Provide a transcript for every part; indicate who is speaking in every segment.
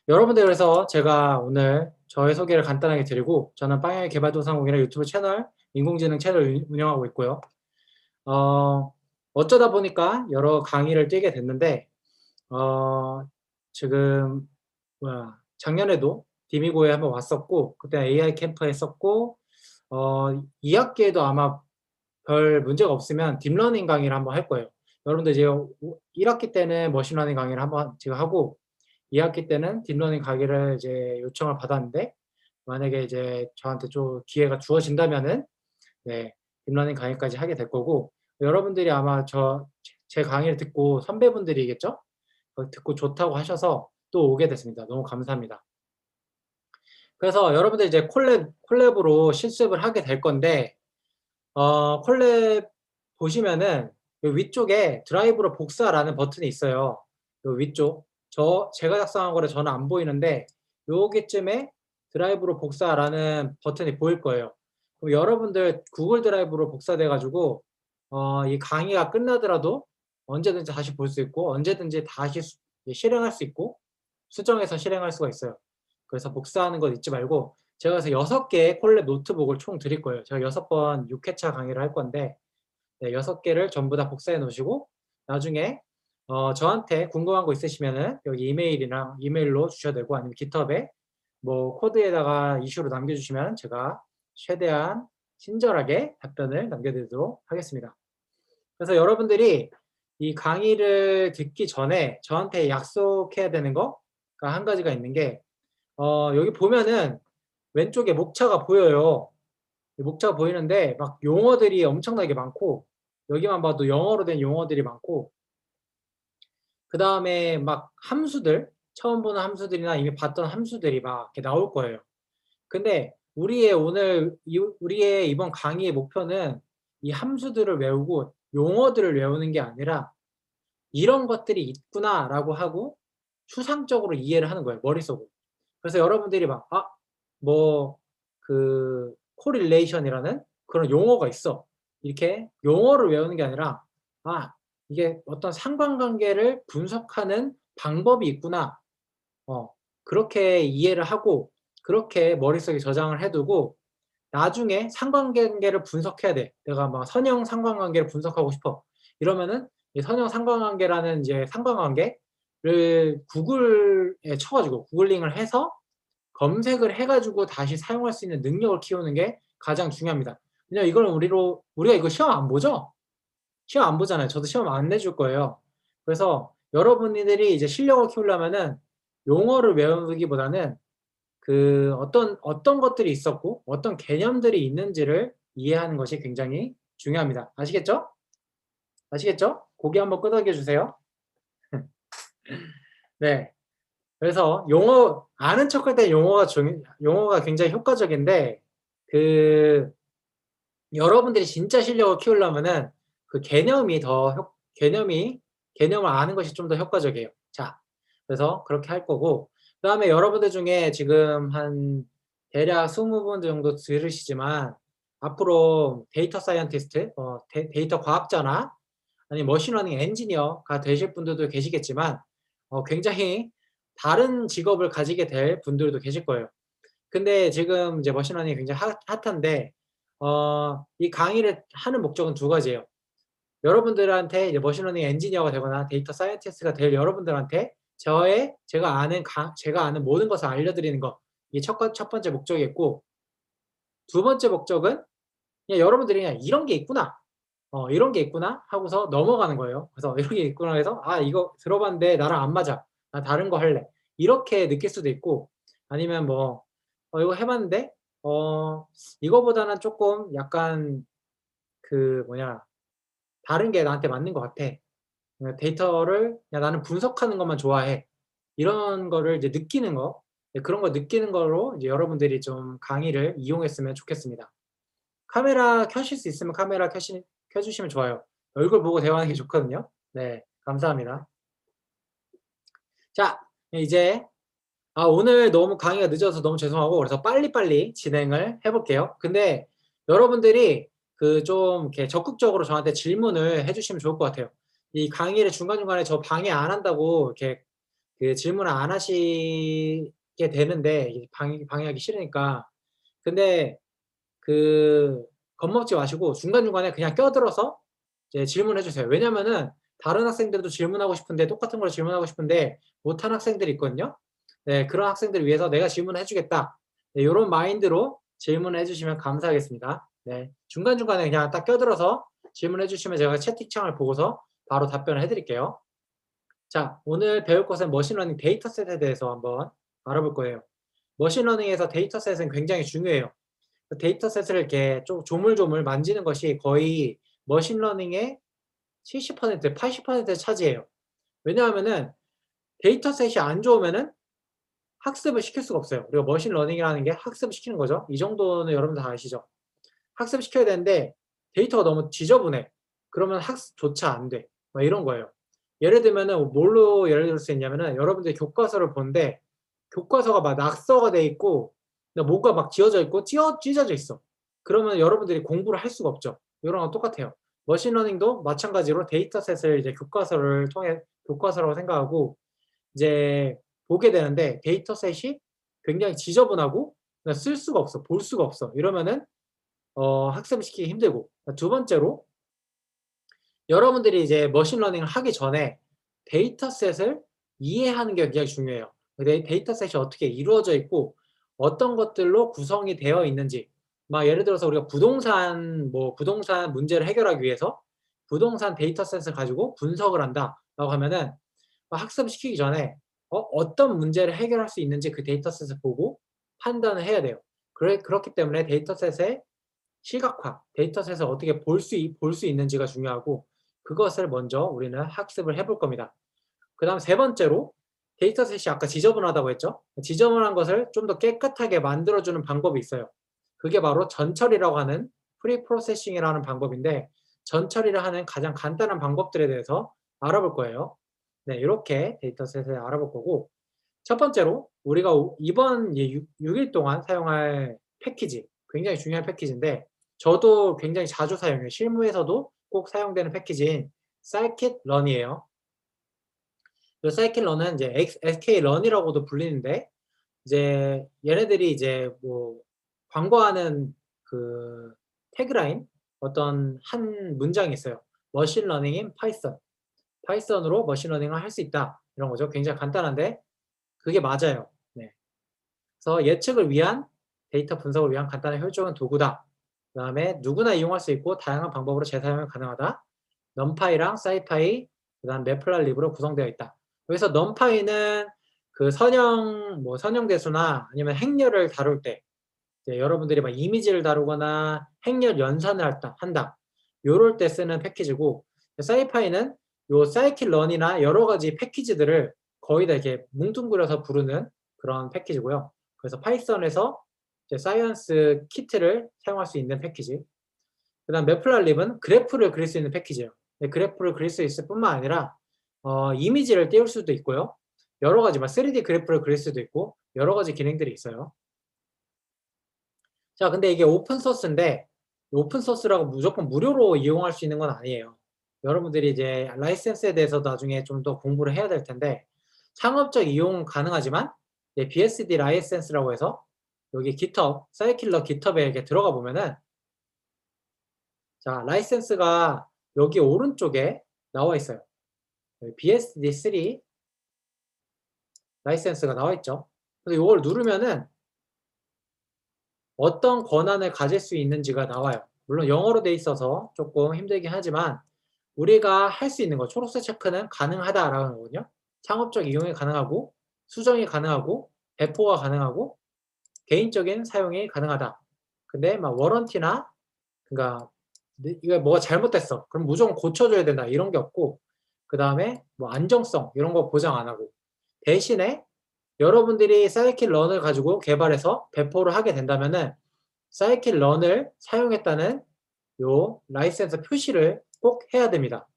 Speaker 1: 여러분들 그래서 제가 오늘 저의 소개를 간단하게 드리고 저는 빵양의 개발도상국이라는 유튜브 채널, 인공지능 채널을 운영하고 있고요. 어 어쩌다 보니까 여러 강의를 뛰게 됐는데 어 지금 작년에도 디미고에 한번 왔었고 그때 AI 캠프 했었고 2 학기에도 아마 별 문제가 없으면 딥러닝 강의를 한번 할 거예요. 여러분들 이제 1 학기 때는 머신러닝 강의를 한번 지금 하고 2 학기 때는 딥러닝 강의를 이제 요청을 받았는데 만약에 이제 저한테 좀 기회가 주어진다면은 네 딥러닝 강의까지 하게 될 거고 여러분들이 아마 제 강의를 듣고 선배분들이겠죠? 듣고 좋다고 하셔서 또 오게 됐습니다. 너무 감사합니다. 그래서 여러분들 이제 콜랩으로 실습을 하게 될 건데 콜랩 보시면은 요 위쪽에 드라이브로 복사라는 버튼이 있어요. 요 위쪽. 제가 작성한 거라 저는 안 보이는데 여기쯤에 드라이브로 복사라는 버튼이 보일 거예요. 그럼 여러분들 구글 드라이브로 복사돼 가지고 이 강의가 끝나더라도 언제든지 다시 볼 수 있고 언제든지 다시 실행할 수 있고 수정해서 실행할 수가 있어요. 그래서 복사하는 거 잊지 말고 제가 그래서 6 개의 콜랩 노트북을 총 드릴 거예요. 제가 6번 6 회차 강의를 할 건데 네 6 개를 전부 다 복사해 놓으시고 나중에 저한테 궁금한 거 있으시면은 여기 이메일로 주셔도 되고 아니면 깃허브에 뭐 코드에다가 이슈로 남겨 주시면 제가 최대한 친절하게 답변을 남겨 드리도록 하겠습니다. 그래서 여러분들이 이 강의를 듣기 전에 저한테 약속해야 되는 거가 한 가지가 있는 게 여기 보면은 왼쪽에 목차가 보여요. 목차가 보이는데 막 용어들이 엄청나게 많고 여기만 봐도 영어로 된 용어들이 많고 그다음에 막 함수들, 처음 보는 함수들이나 이미 봤던 함수들이 막 이렇게 나올 거예요. 근데 우리의 이번 강의의 목표는 이 함수들을 외우고 용어들을 외우는 게 아니라 '이런 것들이 있구나.'라고 하고 추상적으로 이해를 하는 거예요, 머릿속으로. 그래서 여러분들이 막 뭐 correlation이라는 그런 용어가 있어. 이렇게 용어를 외우는 게 아니라 '아 이게 어떤 상관관계를 분석하는 방법이 있구나.' 그렇게 이해를 하고 그렇게 머릿속에 저장을 해 두고 나중에 상관관계를 분석해야 돼. 내가 막 선형 상관관계를 분석하고 싶어. 이러면은 이 선형 상관관계라는 이제 상관관계를 구글에 쳐 가지고 구글링을 해서 검색을 해 가지고 다시 사용할 수 있는 능력을 키우는 게 가장 중요합니다. 왜냐면 이걸 우리가 이거 시험 안 보죠? 시험 안 보잖아요. 저도 시험 안 내줄 거예요. 그래서 여러분들이 이제 실력을 키우려면은 용어를 외우기보다는 어떤 것들이 있었고 어떤 개념들이 있는지를 이해하는 것이 굉장히 중요합니다. 아시겠죠? 아시겠죠? 고개 한번 끄덕여 주세요. 네. 그래서 아는 척할 때 용어가 굉장히 효과적인데 그 여러분들이 진짜 실력을 키우려면은 그 개념을 아는 것이 좀 더 효과적이에요. 자, 그래서 그렇게 할 거고 그다음에 여러분들 중에 지금 한 대략 20분 정도 들으시지만 앞으로 데이터 사이언티스트 데이터 과학자나 아니면 머신러닝 엔지니어가 되실 분들도 계시겠지만 굉장히 다른 직업을 가지게 될 분들도 계실 거예요. 근데 지금 이제 머신러닝이 굉장히 핫한데 이 강의를 하는 목적은 두 가지예요. 여러분들한테 이제 머신러닝 엔지니어가 되거나 데이터 사이언티스트가 될 여러분들한테 제가 아는 모든 것을 알려드리는 거 이게 첫 번째 목적이었고 두 번째 목적은 그냥 여러분들이 그냥 '이런 게 있구나. 이런 게 있구나.' 하고서 넘어가는 거예요. 그래서 '이런 게 있구나.' 해서 '아 이거 들어봤는데 나랑 안 맞아. 나 다른 거 할래.' 이렇게 느낄 수도 있고 아니면 뭐 '이거 해 봤는데 이거보다는 쪼끔 약간 다른 게 나한테 맞는 것 같아. 데이터를 그냥 나는 분석하는 것만 좋아해.' 이런 거를 이제 느끼는 거 그런 걸 느끼는 거로 이제 여러분들이 좀 강의를 이용했으면 좋겠습니다. 카메라 켜실 수 있으면 카메라 켜 주시면 좋아요. 얼굴 보고 대화하는 게 좋거든요. 네. 감사합니다. 자 이제 오늘 너무 강의가 늦어서 너무 죄송하고 그래서 빨리빨리 진행을 해 볼게요. 근데 여러분들이 좀 이렇게 적극적으로 저한테 질문을 해 주시면 좋을 것 같아요. 이 강의를 중간중간에 저 방해 안 한다고 이렇게 그 질문을 안 하시게 되는데 이게 방해하기 싫으니까. 근데 그 겁먹지 마시고 중간중간에 그냥 껴들어서 이제 질문해 주세요. 왜냐면은 다른 학생들도 질문하고 싶은데 똑같은 걸 질문하고 싶은데 못하는 학생들이 있거든요. 네, 그런 학생들을 위해서 '내가 질문해 주겠다.' 네, 요런 마인드로 질문해 주시면 감사하겠습니다. 네. 중간중간에 그냥 딱 껴들어서 질문해 주시면 제가 채팅창을 보고서 바로 답변을 해 드릴게요. 자, 오늘 배울 것은 머신러닝 데이터셋에 대해서 한번 알아볼 거예요. 머신러닝에서 데이터셋은 굉장히 중요해요. 그 데이터셋을 이렇게 좀 조물조물 만지는 것이 거의 머신러닝의 70% 80%를 차지해요. 왜냐하면은 데이터셋이 안 좋으면은 학습을 시킬 수가 없어요. 우리가 머신러닝이라는 게 학습을 시키는 거죠. 이 정도는 여러분들 다 아시죠? 학습시켜야 되는데 데이터가 너무 지저분해. 그러면 학습조차 안 돼. 막 이런 거예요. 예를 들면은 뭘로 예를 들 수 있냐면은 여러분들이 교과서를 보는데 교과서가 막 낙서가 돼 있고 뭐가 막 지어져 있고 찢어져 있어. 그러면 여러분들이 공부를 할 수가 없죠. 이런 건 똑같아요. 머신러닝도 마찬가지로 데이터셋을 이제 교과서를 통해 교과서라고 생각하고 이제 보게 되는데 데이터셋이 굉장히 지저분하고 그냥 쓸 수가 없어. 볼 수가 없어. 이러면은 학습을 시키기 힘들고. 두 번째로 여러분들이 이제 머신러닝을 하기 전에 데이터셋을 이해하는 게 굉장히 중요해요. 데이터셋이 어떻게 이루어져 있고 어떤 것들로 구성이 되어 있는지. 막 예를 들어서 우리가 부동산 문제를 해결하기 위해서 부동산 데이터셋을 가지고 분석을 한다라고 하면은 학습을 시키기 전에 어떤 문제를 해결할 수 있는지 그 데이터셋을 보고 판단을 해야 돼요. 그렇기 때문에 데이터셋의 시각화, 데이터셋을 어떻게 볼 수 있는지가 중요하고 그것을 먼저 우리는 학습을 해볼 겁니다. 그다음 세 번째로 데이터셋이 아까 지저분하다고 했죠. 지저분한 것을 좀 더 깨끗하게 만들어 주는 방법이 있어요. 그게 바로 전처리라고 하는 프리프로세싱이라는 방법인데 전처리를 하는 가장 간단한 방법들에 대해서 알아볼 거예요. 네, 이렇게 데이터셋을 알아볼 거고 첫 번째로 우리가 이번 6일 동안 사용할 패키지, 굉장히 중요한 패키지인데 저도 굉장히 자주 사용해요. 실무에서도 꼭 사용되는 패키지인 scikit-learn이에요. 이 scikit-learn은 이제 sklearn이라고도 불리는데 이제 얘네들이 이제 뭐 광고하는 그 태그라인 어떤 한 문장이 있어요. 머신 러닝인 파이썬. 파이썬으로 머신 러닝을 할 수 있다. 이런 거죠. 굉장히 간단한데 그게 맞아요. 네. 그래서 예측을 위한 데이터 분석을 위한 간단한 효율적인 도구다. 그다음에 누구나 이용할 수 있고 다양한 방법으로 재사용이 가능하다. 넘파이랑 사이파이 그다음 매플랄립으로 구성되어 있다. 여기서 넘파이는 그 선형 대수나 아니면 행렬을 다룰 때 이제 여러분들이 막 이미지를 다루거나 행렬 연산을 한다. 요럴 때 쓰는 패키지고 사이파이는 요 사이킷런이나 여러 가지 패키지들을 거의 다 이렇게 뭉뚱그려서 부르는 그런 패키지고요. 그래서 파이썬에서 이제 사이언스 키트를 사용할 수 있는 패키지. 그다음 매플랄립은 그래프를 그릴 수 있는 패키지예요. 그래프를 그릴 수 있을 뿐만 아니라 이미지를 띄울 수도 있고요. 여러 가지 막 3D 그래프를 그릴 수도 있고 여러 가지 기능들이 있어요. 자, 근데 이게 오픈 소스인데 오픈 소스라고 무조건 무료로 이용할 수 있는 건 아니에요. 여러분들이 이제 라이센스에 대해서 나중에 좀 더 공부를 해야 될 텐데 상업적 이용은 가능하지만 BSD 라이센스라고 해서 여기 GitHub, 사이킬러 GitHub에 이렇게 들어가 보면은 자, 라이센스가 여기 오른쪽에 나와 있어요. BSD3 라이센스가 나와 있죠. 그래서 이걸 누르면은 어떤 권한을 가질 수 있는지가 나와요. 물론 영어로 돼 있어서 조금 힘들긴 하지만 우리가 할 수 있는 거 초록색 체크는 가능하다라는 거거든요. 상업적 이용이 가능하고 수정이 가능하고 배포가 가능하고 개인적인 사용이 가능하다. 근데 막 워런티나 그러니까 이거 뭐가 잘못됐어. 그럼 무조건 고쳐줘야 된다. 이런 게 없고 그다음에 뭐 안정성 이런 거 보장 안 하고 대신에 여러분들이 사이킷런을 가지고 개발해서 배포를 하게 된다면은 사이킷런을 사용했다는 요 라이센스 표시를 꼭 해야 됩니다.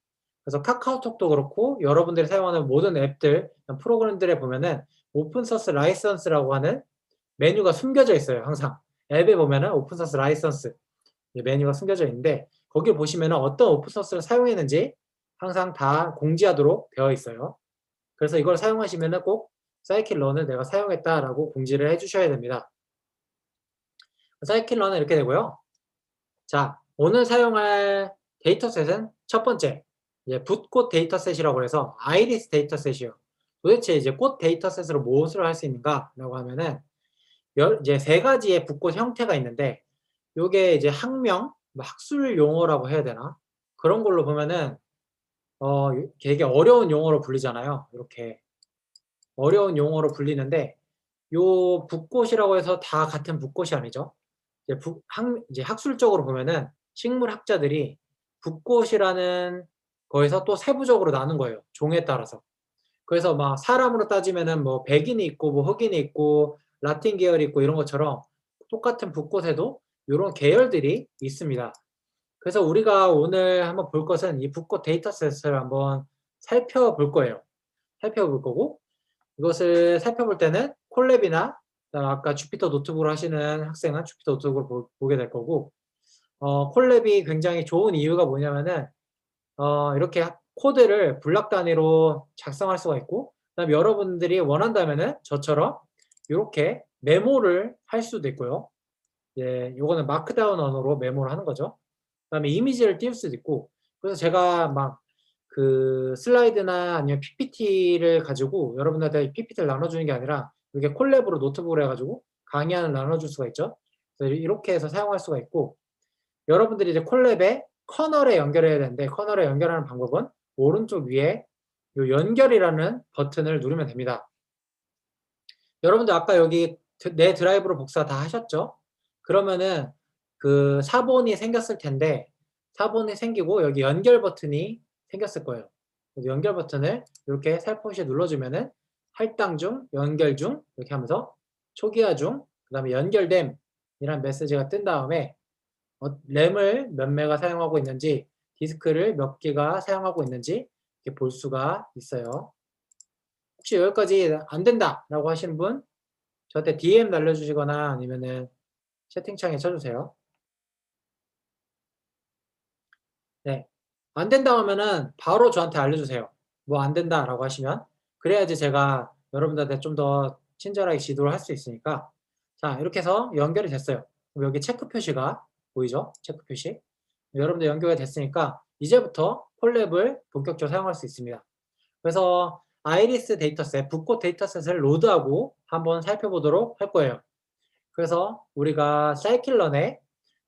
Speaker 1: 그래서 카카오톡도 그렇고 여러분들이 사용하는 모든 앱들, 프로그램들에 보면은 오픈소스 라이선스라고 하는 메뉴가 숨겨져 있어요. 항상 앱에 보면은 오픈소스 라이선스 메뉴가 숨겨져 있는데 거기 보시면은 어떤 오픈소스를 사용했는지 항상 다 공지하도록 되어 있어요. 그래서 이걸 사용하시면은 꼭 scikit-learn을 내가 사용했다라고 공지를 해 주셔야 됩니다. scikit-learn은 이렇게 되고요. 자, 오늘 사용할 데이터셋은 첫 번째, 이제 붓꽃 데이터셋이라고 해서 아이리스 데이터셋이에요. 도대체 이제 꽃 데이터셋으로 무엇을 할 수 있는가라고 하면은 이제 세 가지의 붓꽃 형태가 있는데 요게 이제 학명, 뭐 학술 용어라고 해야 되나? 그런 걸로 보면은 되게 어려운 용어로 불리잖아요. 이렇게 어려운 용어로 불리는데 요 붓꽃이라고 해서 다 같은 붓꽃이 아니죠. 이제 학술적으로 보면은 식물학자들이 붓꽃이라는 거에서 또 세부적으로 나눈 거예요, 종에 따라서. 그래서 막 사람으로 따지면은 뭐 백인이 있고 뭐 흑인이 있고 라틴 계열이 있고 이런 것처럼 똑같은 붓꽃에도 요런 계열들이 있습니다. 그래서 우리가 오늘 한번 볼 것은 이 붓꽃 데이터셋을 한번 살펴볼 거예요. 살펴볼 거고 이것을 살펴볼 때는 콜랩이나 아까 주피터 노트북으로 하시는 학생은 주피터 노트북으로 보게 될 거고 콜랩이 굉장히 좋은 이유가 뭐냐면은 이렇게 코드를 블록 단위로 작성할 수가 있고 그다음에 여러분들이 원한다면은 저처럼 요렇게 메모를 할 수도 있고요. 예, 요거는 마크다운 언어로 메모를 하는 거죠. 그다음에 이미지를 띄울 수도 있고 그래서 제가 막 그 슬라이드나 아니면 PPT를 가지고 여러분들한테 PPT를 나눠주는 게 아니라 이렇게 콜랩으로 노트북을 해가지고 강의안을 나눠줄 수가 있죠. 그래서 이렇게 해서 사용할 수가 있고 여러분들이 이제 콜랩에 커널에 연결해야 되는데 커널에 연결하는 방법은 오른쪽 위에 요 연결이라는 버튼을 누르면 됩니다. 여러분들 아까 여기 내 드라이브로 복사 다 하셨죠? 그러면은 그 사본이 생겼을 텐데 사본이 생기고 여기 연결 버튼이 생겼을 거예요. 그래서 연결 버튼을 이렇게 살포시 눌러주면은 할당 중, 연결 중 이렇게 하면서 초기화 중, 그 다음에 연결됨 이란 메시지가 뜬 다음에 램을 몇 메가 사용하고 있는지 디스크를 몇 개가 사용하고 있는지 이렇게 볼 수가 있어요. 혹시 여기까지 안 된다라고 하시는 분 저한테 DM 날려주시거나 아니면은 채팅창에 쳐주세요. 네. 안 된다 하면은 바로 저한테 알려주세요. 뭐 안 된다라고 하시면. 그래야지 제가 여러분들한테 좀 더 친절하게 지도를 할 수 있으니까. 자, 이렇게 해서 연결이 됐어요. 그럼 여기 체크 표시가 보이죠? 체크 표시. 여러분들 연결이 됐으니까 이제부터 콜랩을 본격적으로 사용할 수 있습니다. 그래서 아이리스 데이터셋, 붓꽃 데이터셋을 로드하고 한번 살펴보도록 할 거예요. 그래서 우리가 사이클런에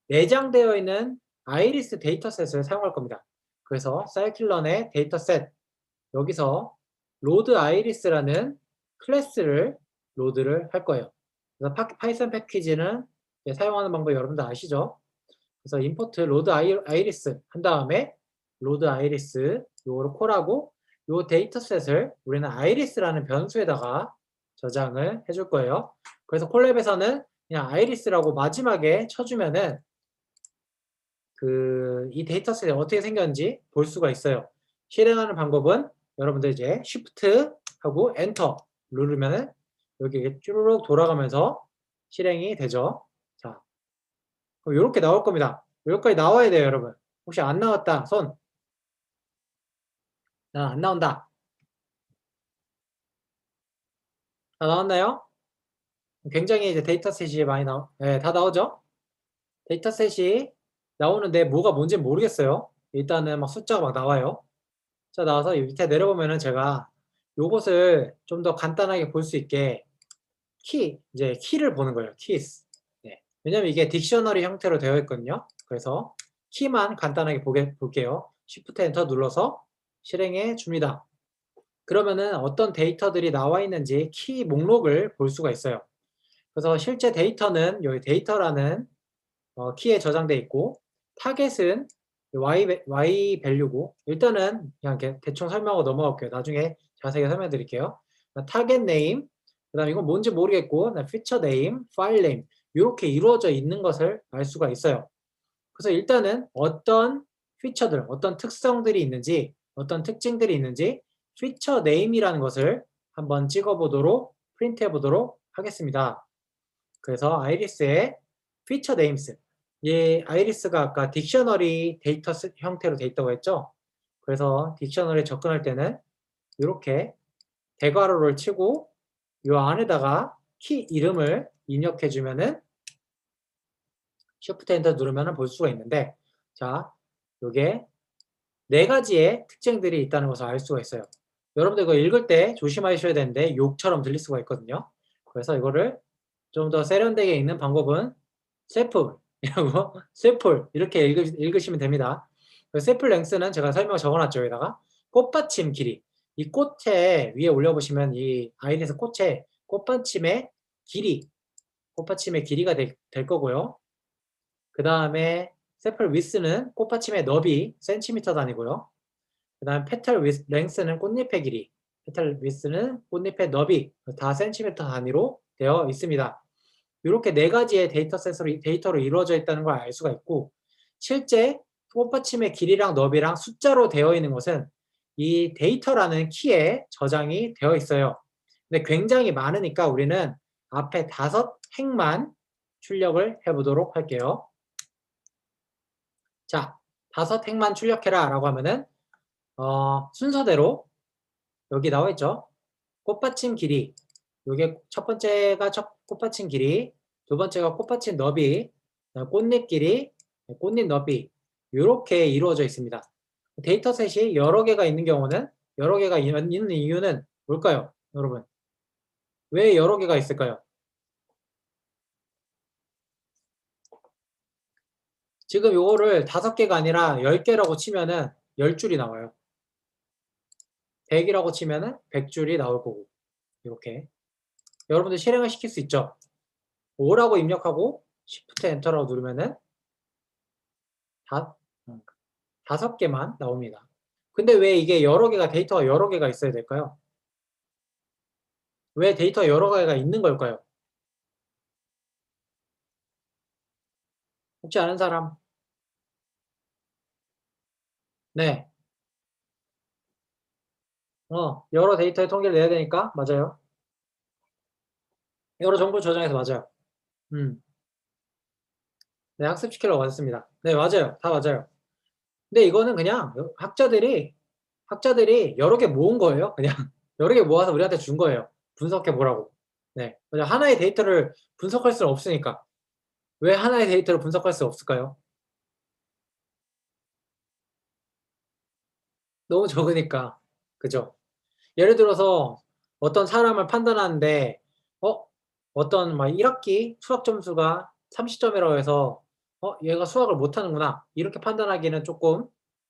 Speaker 1: 내장되어 있는 아이리스 데이터셋을 사용할 겁니다. 그래서 사이클런의 데이터셋 여기서 로드 아이리스라는 클래스를 로드를 할 거예요. 그래서 파이썬 패키지는 사용하는 방법 여러분들 아시죠? 그래서 임포트 로드 아이리스 한 다음에 로드 아이리스 요거를 콜하고 요 데이터셋을 우리는 아이리스라는 변수에다가 저장을 해줄 거예요. 그래서 콜랩에서는 그냥 아이리스라고 마지막에 쳐주면은 이 데이터셋이 어떻게 생겼는지 볼 수가 있어요. 실행하는 방법은 여러분들 이제 Shift 하고 엔터 누르면은 여기 쭈르륵 돌아가면서 실행이 되죠. 자, 그럼 이렇게 나올 겁니다. 여기까지 나와야 돼요, 여러분. 혹시 안 나왔다, 손. 안 나온다. 다 나왔나요? 굉장히 이제 데이터셋이 많이 네, 다 나오죠? 데이터셋이 나오는데 뭐가 뭔지 모르겠어요. 일단은 막 숫자가 막 나와요. 자, 나와서 이 밑에 내려보면은 제가 요것을 좀 더 간단하게 볼 수 있게 이제 키를 보는 거예요. keys. 네. 왜냐면 이게 딕셔너리 형태로 되어 있거든요. 그래서 키만 간단하게 볼게요. Shift 엔터 눌러서 실행해 줍니다. 그러면은 어떤 데이터들이 나와 있는지 키 목록을 볼 수가 있어요. 그래서 실제 데이터는 여기 데이터라는 키에 저장돼 있고 타겟은 y 밸류고 일단은 그냥 이렇게 대충 설명하고 넘어갈게요. 나중에 자세히 설명드릴게요. 타겟 네임, 그다음 이건 뭔지 모르겠고 피처 네임, 파일 네임 이렇게 이루어져 있는 것을 알 수가 있어요. 그래서 일단은 어떤 피처들, 어떤 특성들이 있는지, 어떤 특징들이 있는지 피처 네임이라는 것을 한번 찍어보도록 프린트해 보도록 하겠습니다. 그래서 아이리스의 피처 네임스 이 아이리스가 아까 딕셔너리 데이터 형태로 돼 있다고 했죠. 그래서 딕셔너리에 접근할 때는 이렇게 대괄호를 치고 요 안에다가 키 이름을 입력해 주면은 Shift 엔터 누르면은 볼 수가 있는데, 자, 요게 4가지의 특징들이 있다는 것을 알 수가 있어요. 여러분들 이거 읽을 때 조심하셔야 되는데 욕처럼 들릴 수가 있거든요. 그래서 이거를 좀 더 세련되게 읽는 방법은 샘플 이라고 샘플 이렇게 읽으시면 됩니다. 샘플 랭스는 제가 설명 적어 놨죠. 여기다가 꽃받침 길이. 이 꽃에 위에 올려 보시면 이 아이디에서 꽃에 꽃받침의 길이, 꽃받침의 길이가 될 거고요. 그다음에 샘플 위스는 꽃받침의 너비 센티미터 단위고요. 그다음 페탈 랭스는 꽃잎의 길이, 페탈 위스는 꽃잎의 너비 다 센티미터 단위로 되어 있습니다. 이렇게 4가지의 데이터로 이루어져 있다는 걸 알 수가 있고, 실제 꽃받침의 길이랑 너비랑 숫자로 되어 있는 것은 이 데이터라는 키에 저장이 되어 있어요. 근데 굉장히 많으니까 우리는 앞에 5행만 출력을 해보도록 할게요. 자, 5행만 출력해라 라고 하면은 순서대로 여기 나와 있죠. 꽃받침 길이, 요게 첫 번째가 꽃받침 길이, 두 번째가 꽃받침 너비, 꽃잎 길이, 꽃잎 너비 요렇게 이루어져 있습니다. 데이터셋이 여러 개가 있는 경우는, 여러 개가 있는 이유는 뭘까요? 여러분, 왜 여러 개가 있을까요? 지금 요거를 5개가 아니라 10개라고 치면은 10줄이 나와요. 100이라고 치면은 100줄이 나올 거고, 이렇게 여러분들 실행을 시킬 수 있죠. 5라고 입력하고 Shift 엔터라고 누르면은 5개만 나옵니다. 근데 왜 이게 여러 개가, 데이터가 여러 개가 있어야 될까요? 왜 데이터 여러 개가 있는 걸까요? 혹시 아는 사람? 네. 여러 데이터의 통계를 내야 되니까. 맞아요. 여러 정보를 저장해서. 맞아요. 네, 학습시키려고 왔습니다. 네, 맞아요. 다 맞아요. 근데 이거는 그냥 학자들이 여러 개 모은 거예요. 그냥 여러 개 모아서 우리한테 준 거예요. 분석해 보라고. 네. 그냥 하나의 데이터를 분석할 수는 없으니까. 왜 하나의 데이터를 분석할 수 없을까요? 너무 적으니까. 그죠? 예를 들어서 어떤 사람을 판단하는데 어 어떤 막 1 학기 수학 점수가 30점이라고 해서 '얘가 수학을 못하는구나.' 이렇게 판단하기는 쪼끔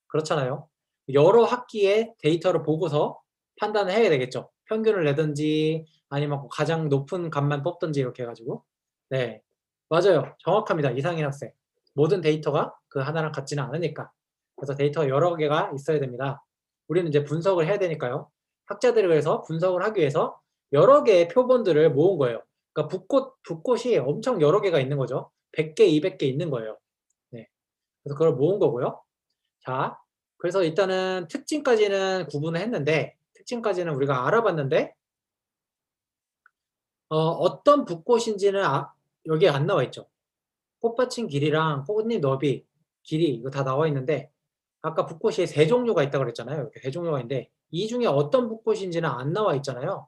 Speaker 1: 그렇잖아요. 여러 학기의 데이터를 보고서 판단을 해야 되겠죠. 평균을 내든지 아니면 뭐 가장 높은 값만 뽑든지 이렇게 해 가지고. 네. 맞아요. 정확합니다, 이상인 학생. 모든 데이터가 그 하나랑 같지는 않으니까. 그래서 데이터가 여러 개가 있어야 됩니다. 우리는 이제 분석을 해야 되니까요. 학자들이 그래서 분석을 하기 위해서 여러 개의 표본들을 모은 거예요. 그러니까 붓꽃이 엄청 여러 개가 있는 거죠. 100개, 200개 있는 거예요. 네. 그래서 그걸 모은 거고요. 자, 그래서 일단은 특징까지는 구분을 했는데, 특징까지는 우리가 알아봤는데 어떤 붓꽃인지는 여기에 안 나와 있죠. 꽃받침 길이랑 꽃잎 너비, 길이 이거 다 나와 있는데, 아까 붓꽃이 3종류가 있다고 그랬잖아요. 이렇게 3종류가 있는데 이 중에 어떤 붓꽃인지는 안 나와 있잖아요.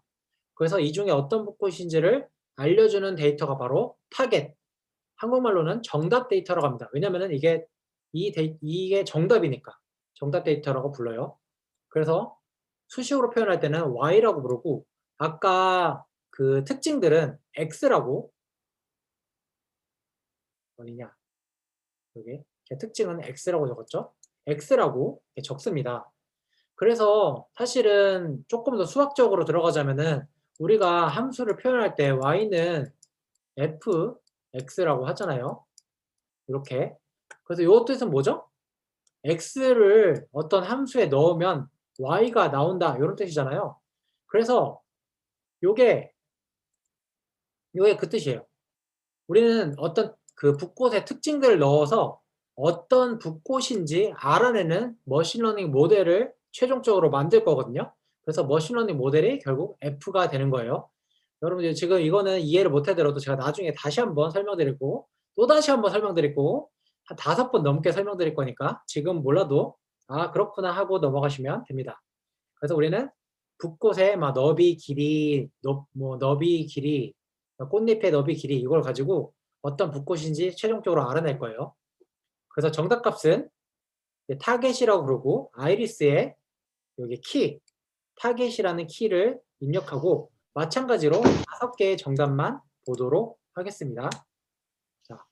Speaker 1: 그래서 이 중에 어떤 붓꽃인지를 알려주는 데이터가 바로 타겟, 한국말로는 정답 데이터라고 합니다. 왜냐면은 이게 정답이니까 정답 데이터라고 불러요. 그래서 수식으로 표현할 때는 Y라고 부르고, 아까 그 특징들은 X라고, 어디냐, 여기 제 특징은 X라고 적었죠. X라고 이렇게 적습니다. 그래서 사실은 조금 더 수학적으로 들어가자면은 우리가 함수를 표현할 때 Y는 fx라고 하잖아요. 이렇게. 그래서 요 뜻은 뭐죠? x를 어떤 함수에 넣으면 y가 나온다, 요런 뜻이잖아요. 그래서 요게 그 뜻이에요. 우리는 어떤 그 붓꽃의 특징들을 넣어서 어떤 붓꽃인지 알아내는 머신러닝 모델을 최종적으로 만들 거거든요. 그래서 머신러닝 모델이 결국 F가 되는 거예요. 여러분들 지금 이거는 이해를 못 하더라도 제가 나중에 다시 한번 설명드리고 또다시 한번 설명드리고 한 5번 넘게 설명드릴 거니까 지금 몰라도 '아 그렇구나.' 하고 넘어가시면 됩니다. 그래서 우리는 붓꽃의 막 너비 길이, 너비 길이, 꽃잎의 너비 길이 이걸 가지고 어떤 붓꽃인지 최종적으로 알아낼 거예요. 그래서 정답값은 타겟이라고 그러고 아이리스의 여기 키, 타겟이라는 키를 입력하고 마찬가지로 5개의 정답만 보도록 하겠습니다. 자,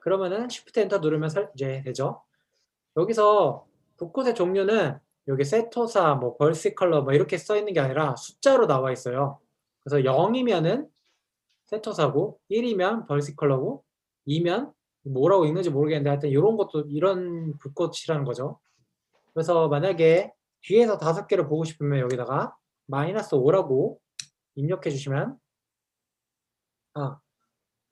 Speaker 1: 그러면은 Shift 엔터 누르면 이제 되죠. 여기서 붓꽃의 종류는 여기 세토사, 뭐 벌시컬러 뭐 이렇게 써 있는 게 아니라 숫자로 나와 있어요. 그래서 0이면은 세토사고 1이면 벌시컬러고 2면 뭐라고 읽는지 모르겠는데 하여튼 이런 것도 이런 붓꽃이라는 거죠. 그래서 만약에 뒤에서 5개를 보고 싶으면 여기다가 -5라고 입력해 주시면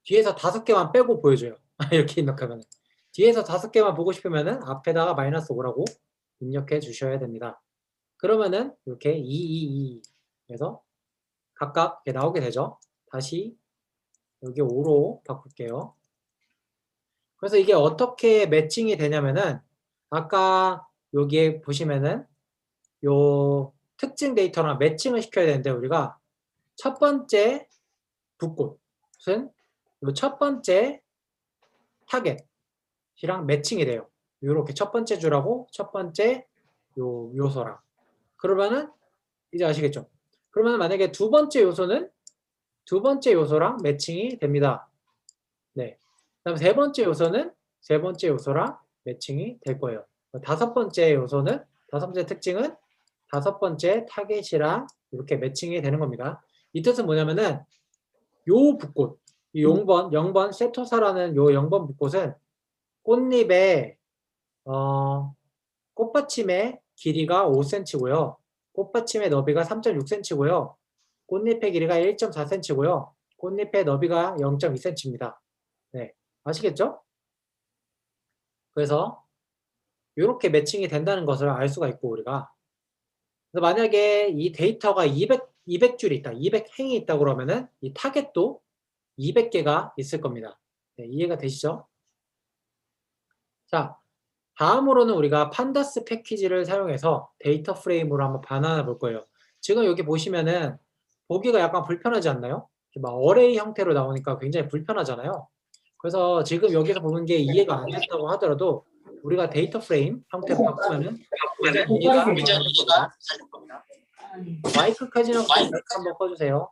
Speaker 1: 뒤에서 5개만 빼고 보여줘요. 이렇게 입력하면 뒤에서 5개만 보고 싶으면은 앞에다가 -5라고 입력해 주셔야 됩니다. 그러면은 이렇게 2, 2, 2 해서 각각 이렇게 나오게 되죠. 다시 여기 5로 바꿀게요. 그래서 이게 어떻게 매칭이 되냐면은 아까 여기에 보시면은 요 특징 데이터랑 매칭을 시켜야 되는데 우리가 첫 번째 붓꽃은 요 첫 번째 타겟이랑 매칭이 돼요. 요렇게 첫 번째 줄하고 첫 번째 요 요소랑. 그러면은 이제 아시겠죠? 그러면 만약에 두 번째 요소는 두 번째 요소랑 매칭이 됩니다. 네. 그다음 세 번째 요소는 세 번째 요소랑 매칭이 될 거예요. 다섯 번째 요소는 다섯 번째 특징은 다섯 번째 타겟이랑 이렇게 매칭이 되는 겁니다. 이 뜻은 뭐냐면은 요 붓꽃, 이 0번 세토사라는 요 0번 붓꽃은 꽃잎의 꽃받침의 길이가 5cm고요. 꽃받침의 너비가 3.6cm고요. 꽃잎의 길이가 1.4cm고요. 꽃잎의 너비가 0.2cm입니다. 네, 아시겠죠? 그래서 이렇게 매칭이 된다는 것을 알 수가 있고 우리가 그래서 만약에 이 데이터가 200줄이 있다, 200행이 있다 그러면은 이 타겟도 200개가 있을 겁니다. 네, 이해가 되시죠? 자, 다음으로는 우리가 판다스 패키지를 사용해서 데이터 프레임으로 한번 반환해 볼 거예요. 지금 여기 보시면은 보기가 약간 불편하지 않나요? 막 어레이 형태로 나오니까 굉장히 불편하잖아요. 그래서 지금 여기서 보는 게 이해가 안 됐다고 하더라도 우리가 데이터 프레임 형태로 바꾸면은 굉장히 이해가 잘 될 겁니다. 마이크 켜지는 거 마이크 한번 꺼주세요.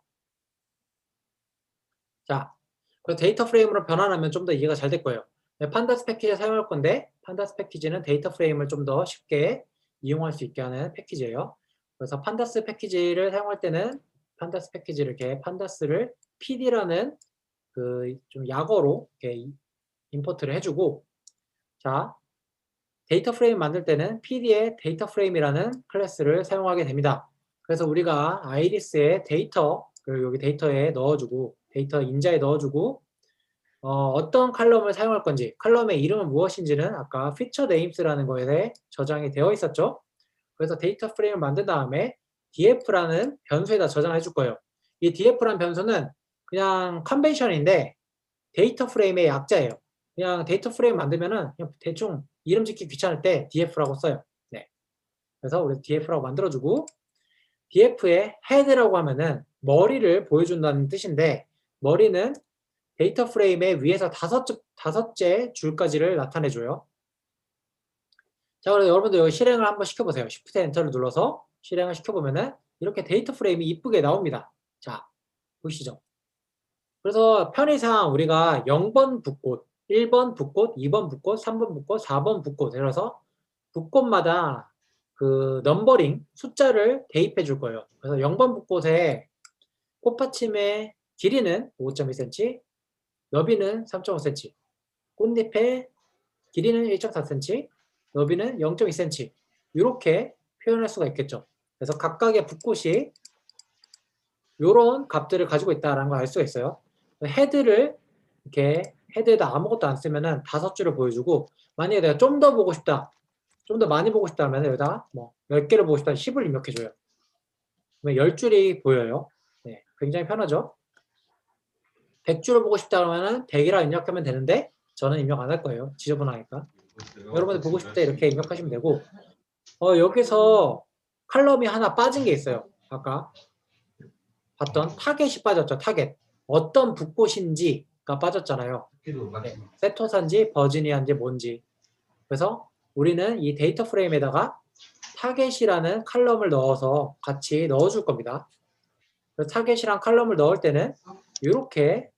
Speaker 1: 자, 그 데이터 프레임으로 변환하면 좀 더 이해가 잘 될 거예요. 네, 판다스 패키지를 사용할 건데 판다스 패키지는 데이터 프레임을 좀 더 쉽게 이용할 수 있게 하는 패키지예요. 그래서 판다스 패키지를 사용할 때는 판다스 패키지를 이렇게 판다스를 PD라는 그 좀 약어로 이렇게 임포트를 해주고 자 데이터 프레임 만들 때는 PD의 데이터 프레임이라는 클래스를 사용하게 됩니다. 그래서 우리가 아이리스의 데이터를 여기 데이터에 넣어주고 데이터 인자에 넣어주고 어떤 칼럼을 사용할 건지 칼럼의 이름은 무엇인지는 아까 feature names라는 거에 저장이 되어 있었죠. 그래서 데이터 프레임을 만든 다음에 df라는 변수에다 저장해 줄 거예요. 이 df라는 변수는 그냥 컨벤션인데 데이터 프레임의 약자예요. 그냥 데이터 프레임 만들면은 그냥 대충 이름 짓기 귀찮을 때 df라고 써요. 네. 그래서 우리 df라고 만들어주고 df의 head라고 하면은 머리를 보여준다는 뜻인데 머리는 데이터 프레임의 위에서 다섯째 줄까지를 나타내줘요. 자, 그래서 여러분들 여기 실행을 한번 시켜보세요. Shift 엔터를 눌러서 실행을 시켜보면은 이렇게 데이터 프레임이 이쁘게 나옵니다. 자, 보시죠. 그래서 편의상 우리가 0번 붓꽃, 1번 붓꽃, 2번 붓꽃, 3번 붓꽃, 4번 붓꽃 이래서 붓꽃마다 그 넘버링 숫자를 대입해 줄 거예요. 그래서 0번 붓꽃의 꽃받침의 길이는 5.2cm, 너비는 3.5cm, 꽃잎의 길이는 1.4cm, 너비는 0.2cm 이렇게 표현할 수가 있겠죠. 그래서 각각의 붓꽃이 이런 값들을 가지고 있다는 걸 알 수가 있어요. 헤드를 이렇게 헤드에다 아무것도 안 쓰면은 5줄을 보여주고 만약에 내가 좀 더 보고 싶다, 좀 더 많이 보고 싶다면 여기다 뭐 10개를 보고 싶다 10을 입력해줘요. 그러면 10줄이 보여요. 네, 굉장히 편하죠. 100줄을 보고 싶다 그러면은 100이라 입력하면 되는데 저는 입력 안 할 거예요. 지저분하니까. 여러분들 보고 싶을 때 이렇게 입력하시면 되고 여기서 칼럼이 하나 빠진 게 있어요. 아까 봤던 타겟이 빠졌죠. 타겟. 어떤 붓꽃인지가 빠졌잖아요. 네. 세토사인지 버지니아인지 뭔지. 그래서 우리는 이 데이터 프레임에다가 타겟이라는 칼럼을 넣어서 같이 넣어줄 겁니다. 그래서 타겟이랑 칼럼을 넣을 때는 이렇게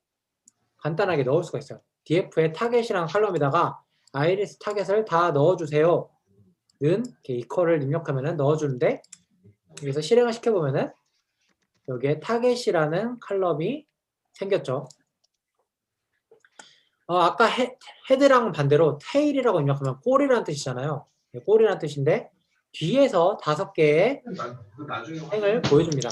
Speaker 1: 간단하게 넣을 수가 있어요. df에 타겟이랑 칼럼에다가 아이리스 타겟을 다 넣어주세요. 는 이퀄을 입력하면 넣어주는데 여기서 실행을 시켜보면은 여기에 타겟이라는 칼럼이 생겼죠. 아까 헤드랑 반대로 테일이라고 입력하면 꼬리라는 뜻이잖아요. 꼬리라는 뜻인데 뒤에서 5개의 행을 보여줍니다.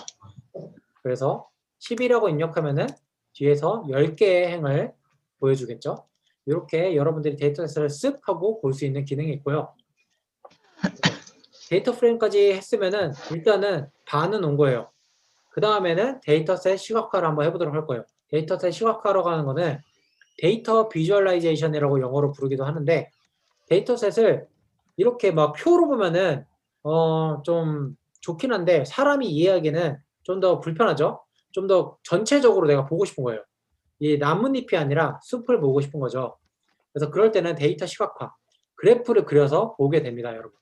Speaker 1: 그래서 10이라고 입력하면은 뒤에서 10개의 행을 보여주겠죠. 이렇게 여러분들이 데이터셋을 쓱 하고 볼 수 있는 기능이 있고요. 데이터 프레임까지 했으면은 일단은 반은 온 거예요. 그 다음에는 데이터셋 시각화를 한번 해보도록 할 거예요. 데이터셋 시각화라고 하는 거는 데이터 비주얼라이제이션이라고 영어로 부르기도 하는데 데이터셋을 이렇게 막 표로 보면은 좀 좋긴 한데 사람이 이해하기는 좀 더 불편하죠. 좀 더 전체적으로 내가 보고 싶은 거예요. 이 나뭇잎이 아니라 숲을 보고 싶은 거죠. 그래서 그럴 때는 데이터 시각화, 그래프를 그려서 보게 됩니다, 여러분.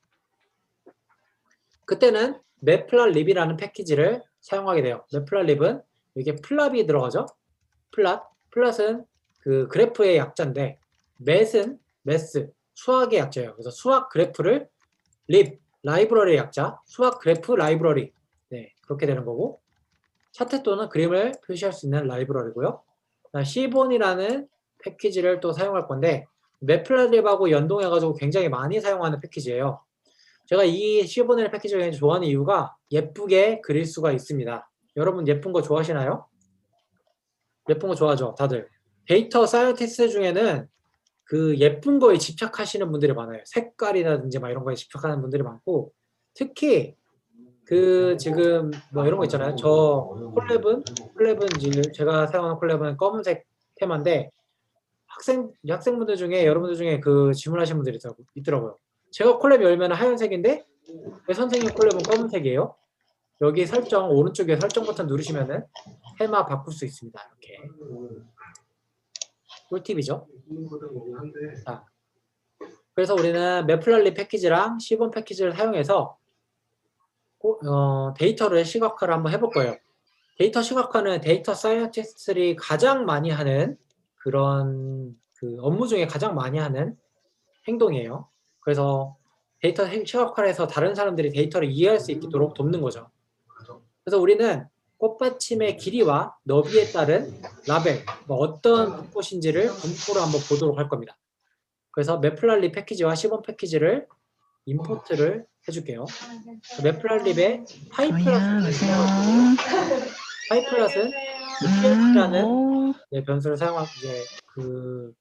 Speaker 1: 그때는 매플랍립이라는 패키지를 사용하게 돼요. 매플랍립은 이게 플랍이 들어가죠. 플랫은 그 그래프의 약자인데 맷은 매스, 수학의 약자예요. 그래서 수학 그래프를 라이브러리의 약자, 수학 그래프 라이브러리. 네, 그렇게 되는 거고 차트 또는 그림을 표시할 수 있는 라이브러리고요. 시본이라는 패키지를 또 사용할 건데 매플랍립하고 연동해가지고 굉장히 많이 사용하는 패키지예요. 제가 이 시본이라는 패키지를 좋아하는 이유가 예쁘게 그릴 수가 있습니다. 여러분 예쁜 거 좋아하시나요? 예쁜 거 좋아하죠, 다들. 데이터 사이언티스트 중에는 그 예쁜 거에 집착하시는 분들이 많아요. 색깔이라든지 막 이런 거에 집착하는 분들이 많고 특히 그 지금 뭐 이런 거 있잖아요. 저 콜랩은 제가 사용하는 콜랩은 검은색 테마인데 학생분들 중에 여러분들 중에 그 질문하시는 분들이 있더라고요. 제가 콜랩 열면 하얀색인데 왜 선생님 콜랩은 검은색이에요? 여기 설정 오른쪽에 설정 버튼 누르시면은 테마 바꿀 수 있습니다. 이렇게 꿀팁이죠. 자, 그래서 우리는 매플랍립 패키지랑 시본 패키지를 사용해서 데이터를 시각화를 한번 해볼 거예요. 데이터 시각화는 데이터 사이언티스트들이 가장 많이 하는 그런 그 업무 중에 가장 많이 하는 행동이에요. 그래서 데이터 시각화를 해서 다른 사람들이 데이터를 이해할 수 있도록 돕는 거죠. 그래서 우리는 꽃받침의 길이와 너비에 따른 라벨, 어떤 꽃인지를 분포로 한번 보도록 할 겁니다. 그래서 매플랍립 패키지와 시본 패키지를 임포트를 해줄게요. 매플랍립의 파이플럿은 PLT라는 변수를 사용할 그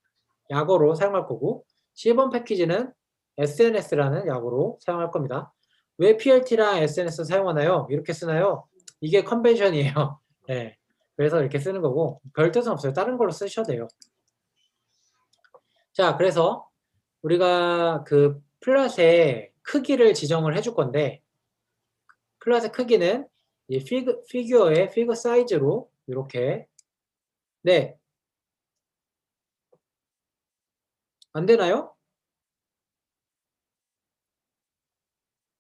Speaker 1: 약어로 사용할 거고 시본 패키지는 SNS라는 약어로 사용할 겁니다. 왜 PLT랑 SNS 사용하나요? 이렇게 쓰나요? 이게 컨벤션이에요. 네. 그래서 이렇게 쓰는 거고 별 뜻은 없어요. 다른 걸로 쓰셔도 돼요. 자, 그래서 우리가 그 플랫의 크기를 지정을 해줄 건데 플랫의 크기는 이 피규어의 피규어 사이즈로 이렇게 네. 안 되나요?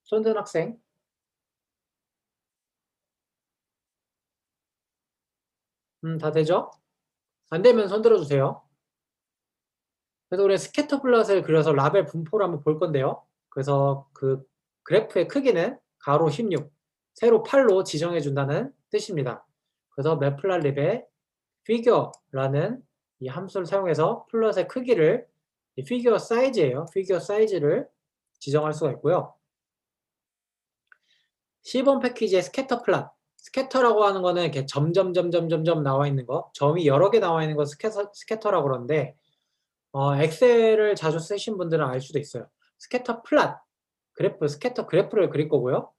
Speaker 1: 손든 학생. 다 되죠? 안 되면 손 들어주세요. 그래서 우리 스캐터 플롯을 그려서 라벨 분포를 한번 볼 건데요. 그래서 그 그래프의 크기는 가로 16, 세로 8로 지정해 준다는 뜻입니다. 그래서 매플랍립의 figure라는 이 함수를 사용해서 플롯의 크기를 이 피규어 사이즈예요. 피규어 사이즈를 지정할 수가 있고요. 시본 패키지의 스캐터 플롯. 스캐터라고 하는 거는 이렇게 점점점점점점 나와 있는 거, 점이 여러 개 나와 있는 거 스캐터라고 그러는데 엑셀을 자주 쓰신 분들은 알 수도 있어요. 스캐터 플롯, 스캐터 그래프를 그릴 거고요.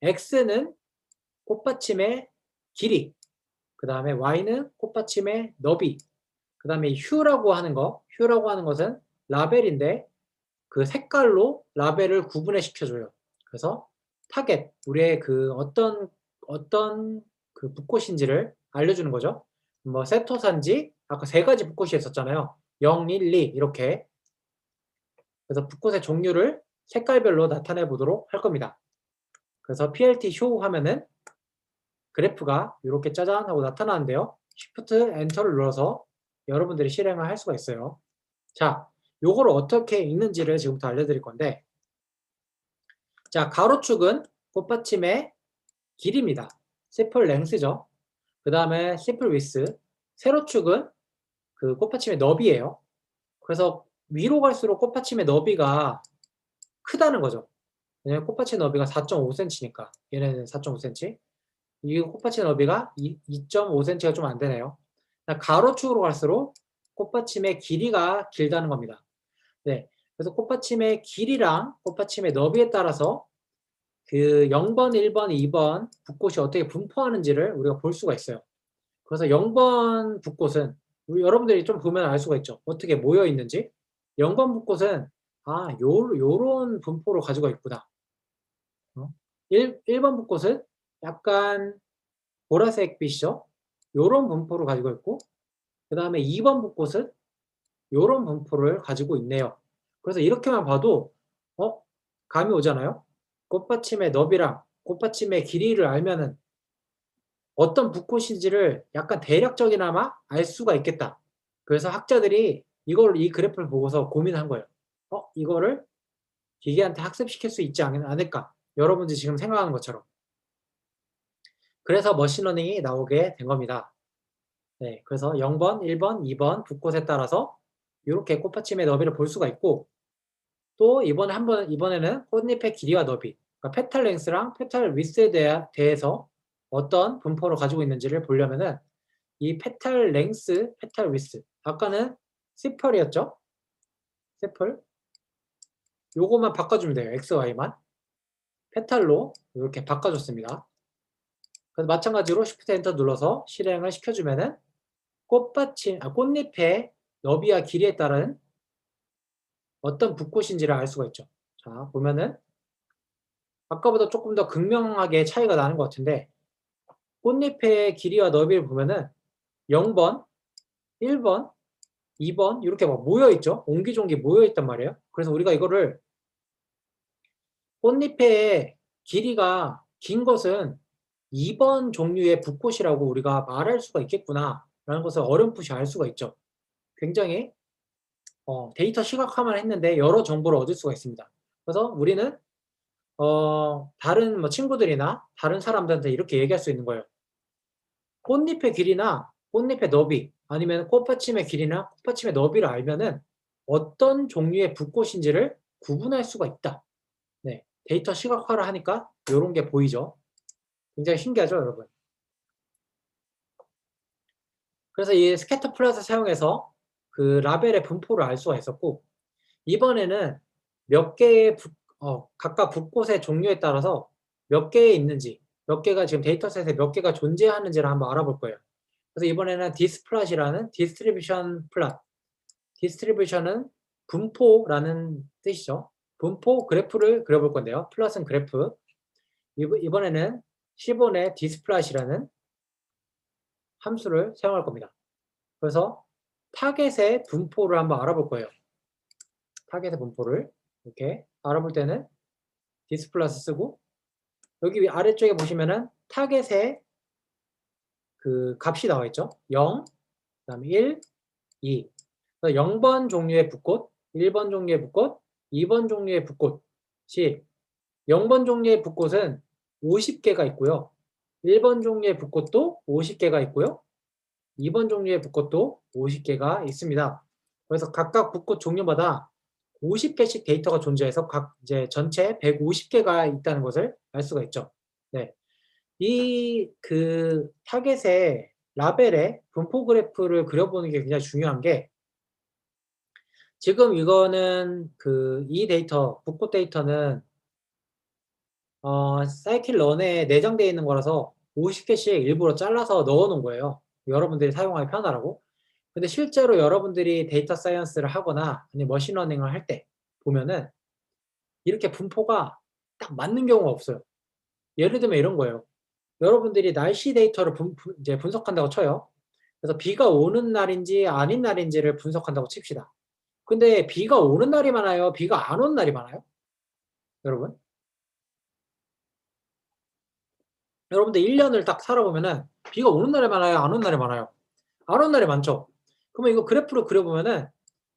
Speaker 1: X는 꽃받침의 길이, 그 다음에 Y는 꽃받침의 너비, 그 다음에 휴라고 하는 것은 라벨인데 그 색깔로 라벨을 구분해 시켜줘요. 그래서 타겟, 우리의 그 어떤 그 붓꽃인지를 알려주는 거죠. 뭐 세토산지 아까 세 가지 붓꽃이 있었잖아요. 0, 1, 2 이렇게. 그래서 붓꽃의 종류를 색깔별로 나타내 보도록 할 겁니다. 그래서 PLT show 하면은 그래프가 이렇게 짜잔 하고 나타나는데요. Shift 엔터를 눌러서 여러분들이 실행을 할 수가 있어요. 자, 요거를 어떻게 읽는지를 지금부터 알려드릴 건데, 자, 가로축은 꽃받침의 길이입니다. 세플 랭스죠. 그 다음에 세플 위스, 세로축은 그 꽃받침의 너비예요. 그래서 위로 갈수록 꽃받침의 너비가 크다는 거죠. 왜냐면 꽃받침 너비가 4.5cm니까 얘네는 4.5cm. 이 꽃받침 너비가 2.5cm가 좀 안 되네요. 가로축으로 갈수록 꽃받침의 길이가 길다는 겁니다. 네. 그래서 꽃받침의 길이랑 꽃받침의 너비에 따라서 그 0번, 1번, 2번 붓꽃이 어떻게 분포하는지를 우리가 볼 수가 있어요. 그래서 0번 붓꽃은 우리 여러분들이 좀 보면 알 수가 있죠. 어떻게 모여 있는지. 0번 붓꽃은 요런 분포로 가지고 있구나. 1번 붓꽃은 약간 보라색 빛이죠. 요런 분포를 가지고 있고, 그 다음에 2번 붓꽃은 요런 분포를 가지고 있네요. 그래서 이렇게만 봐도 감이 오잖아요. 꽃받침의 너비랑 꽃받침의 길이를 알면은 어떤 붓꽃인지를 약간 대략적이나마 알 수가 있겠다. 그래서 학자들이 이 그래프를 보고서 고민한 거예요. 이거를 기계한테 학습시킬 수 있지 않을까? 여러분들이 지금 생각하는 것처럼. 그래서 머신러닝이 나오게 된 겁니다. 네, 그래서 0번, 1번, 2번 붓꽃에 따라서 이렇게 꽃받침의 너비를 볼 수가 있고, 또 이번에는 꽃잎의 길이와 너비, 그러니까 페탈 랭스랑 페탈 위스에 대해서 어떤 분포를 가지고 있는지를 보려면은 이 페탈 랭스, 페탈 위스, 아까는 세펄이었죠? 세펄. 요거만 바꿔주면 돼요. X, Y만. 페탈로 이렇게 바꿔줬습니다. 그래서 마찬가지로 Shift 엔터 눌러서 실행을 시켜주면은 꽃잎의 너비와 길이에 따른 어떤 붓꽃인지를 알 수가 있죠. 자, 보면은 아까보다 조금 더 극명하게 차이가 나는 것 같은데, 꽃잎의 길이와 너비를 보면은 0번, 1번, 2번 이렇게 막 모여 있죠. 옹기종기 모여 있단 말이에요. 그래서 우리가 이거를 꽃잎의 길이가 긴 것은 2번 종류의 붓꽃이라고 우리가 말할 수가 있겠구나라는 것을 어렴풋이 알 수가 있죠. 굉장히 데이터 시각화만 했는데 여러 정보를 얻을 수가 있습니다. 그래서 우리는 다른 뭐 친구들이나 다른 사람들한테 이렇게 얘기할 수 있는 거예요. 꽃잎의 길이나 꽃잎의 너비, 아니면 꽃받침의 길이나 꽃받침의 너비를 알면은 어떤 종류의 붓꽃인지를 구분할 수가 있다. 네, 데이터 시각화를 하니까 이런 게 보이죠. 굉장히 신기하죠, 여러분. 그래서 이 스캐터 플롯을 사용해서 그 라벨의 분포를 알 수가 있었고, 이번에는 몇 개의 각각 붓꽃의 종류에 따라서 몇 개에 있는지, 몇 개가 지금 데이터셋에 몇 개가 존재하는지를 한번 알아볼 거예요. 그래서 이번에는 디스플롯이라는 디스트리뷰션 플롯, 디스트리뷰션은 분포라는 뜻이죠. 분포 그래프를 그려볼 건데요. 플롯은 그래프. 이번에는 10원의 디스플롯이라는 함수를 사용할 겁니다. 그래서 타겟의 분포를 한번 알아볼 거예요. 타겟의 분포를 이렇게 알아볼 때는 디스플러스 쓰고, 여기 아래쪽에 보시면은 타겟의 그 값이 나와 있죠. 0, 그다음에 1, 2. 0번 종류의 붓꽃, 1번 종류의 붓꽃, 2번 종류의 붓꽃이 0번 종류의 붓꽃은 50개가 있고요. 1번 종류의 붓꽃도 50개가 있고요. 2번 종류의 붓꽃도 50개가 있습니다. 그래서 각각 붓꽃 종류마다 50개씩 데이터가 존재해서 이제 전체 150개가 있다는 것을 알 수가 있죠. 네. 이 그 타겟의 라벨의 분포 그래프를 그려보는 게 굉장히 중요한 게, 지금 이거는 이 데이터, 붓꽃 데이터는 사이클런에 내장되어 있는 거라서 50개씩 일부러 잘라서 넣어 놓은 거예요. 여러분들이 사용하기 편하라고. 근데 실제로 여러분들이 데이터 사이언스를 하거나 아니면 머신러닝을 할 때 보면은 이렇게 분포가 딱 맞는 경우가 없어요. 예를 들면 이런 거예요. 여러분들이 날씨 데이터를 이제 분석한다고 쳐요. 그래서 비가 오는 날인지 아닌 날인지를 분석한다고 칩시다. 근데 비가 오는 날이 많아요? 비가 안 오는 날이 많아요? 여러분? 여러분들 1 년을 딱 살아보면은 비가 오는 날이 많아요? 안 오는 날이 많아요? 안 오는 날이 많죠? 그러면 이거 그래프로 그려보면은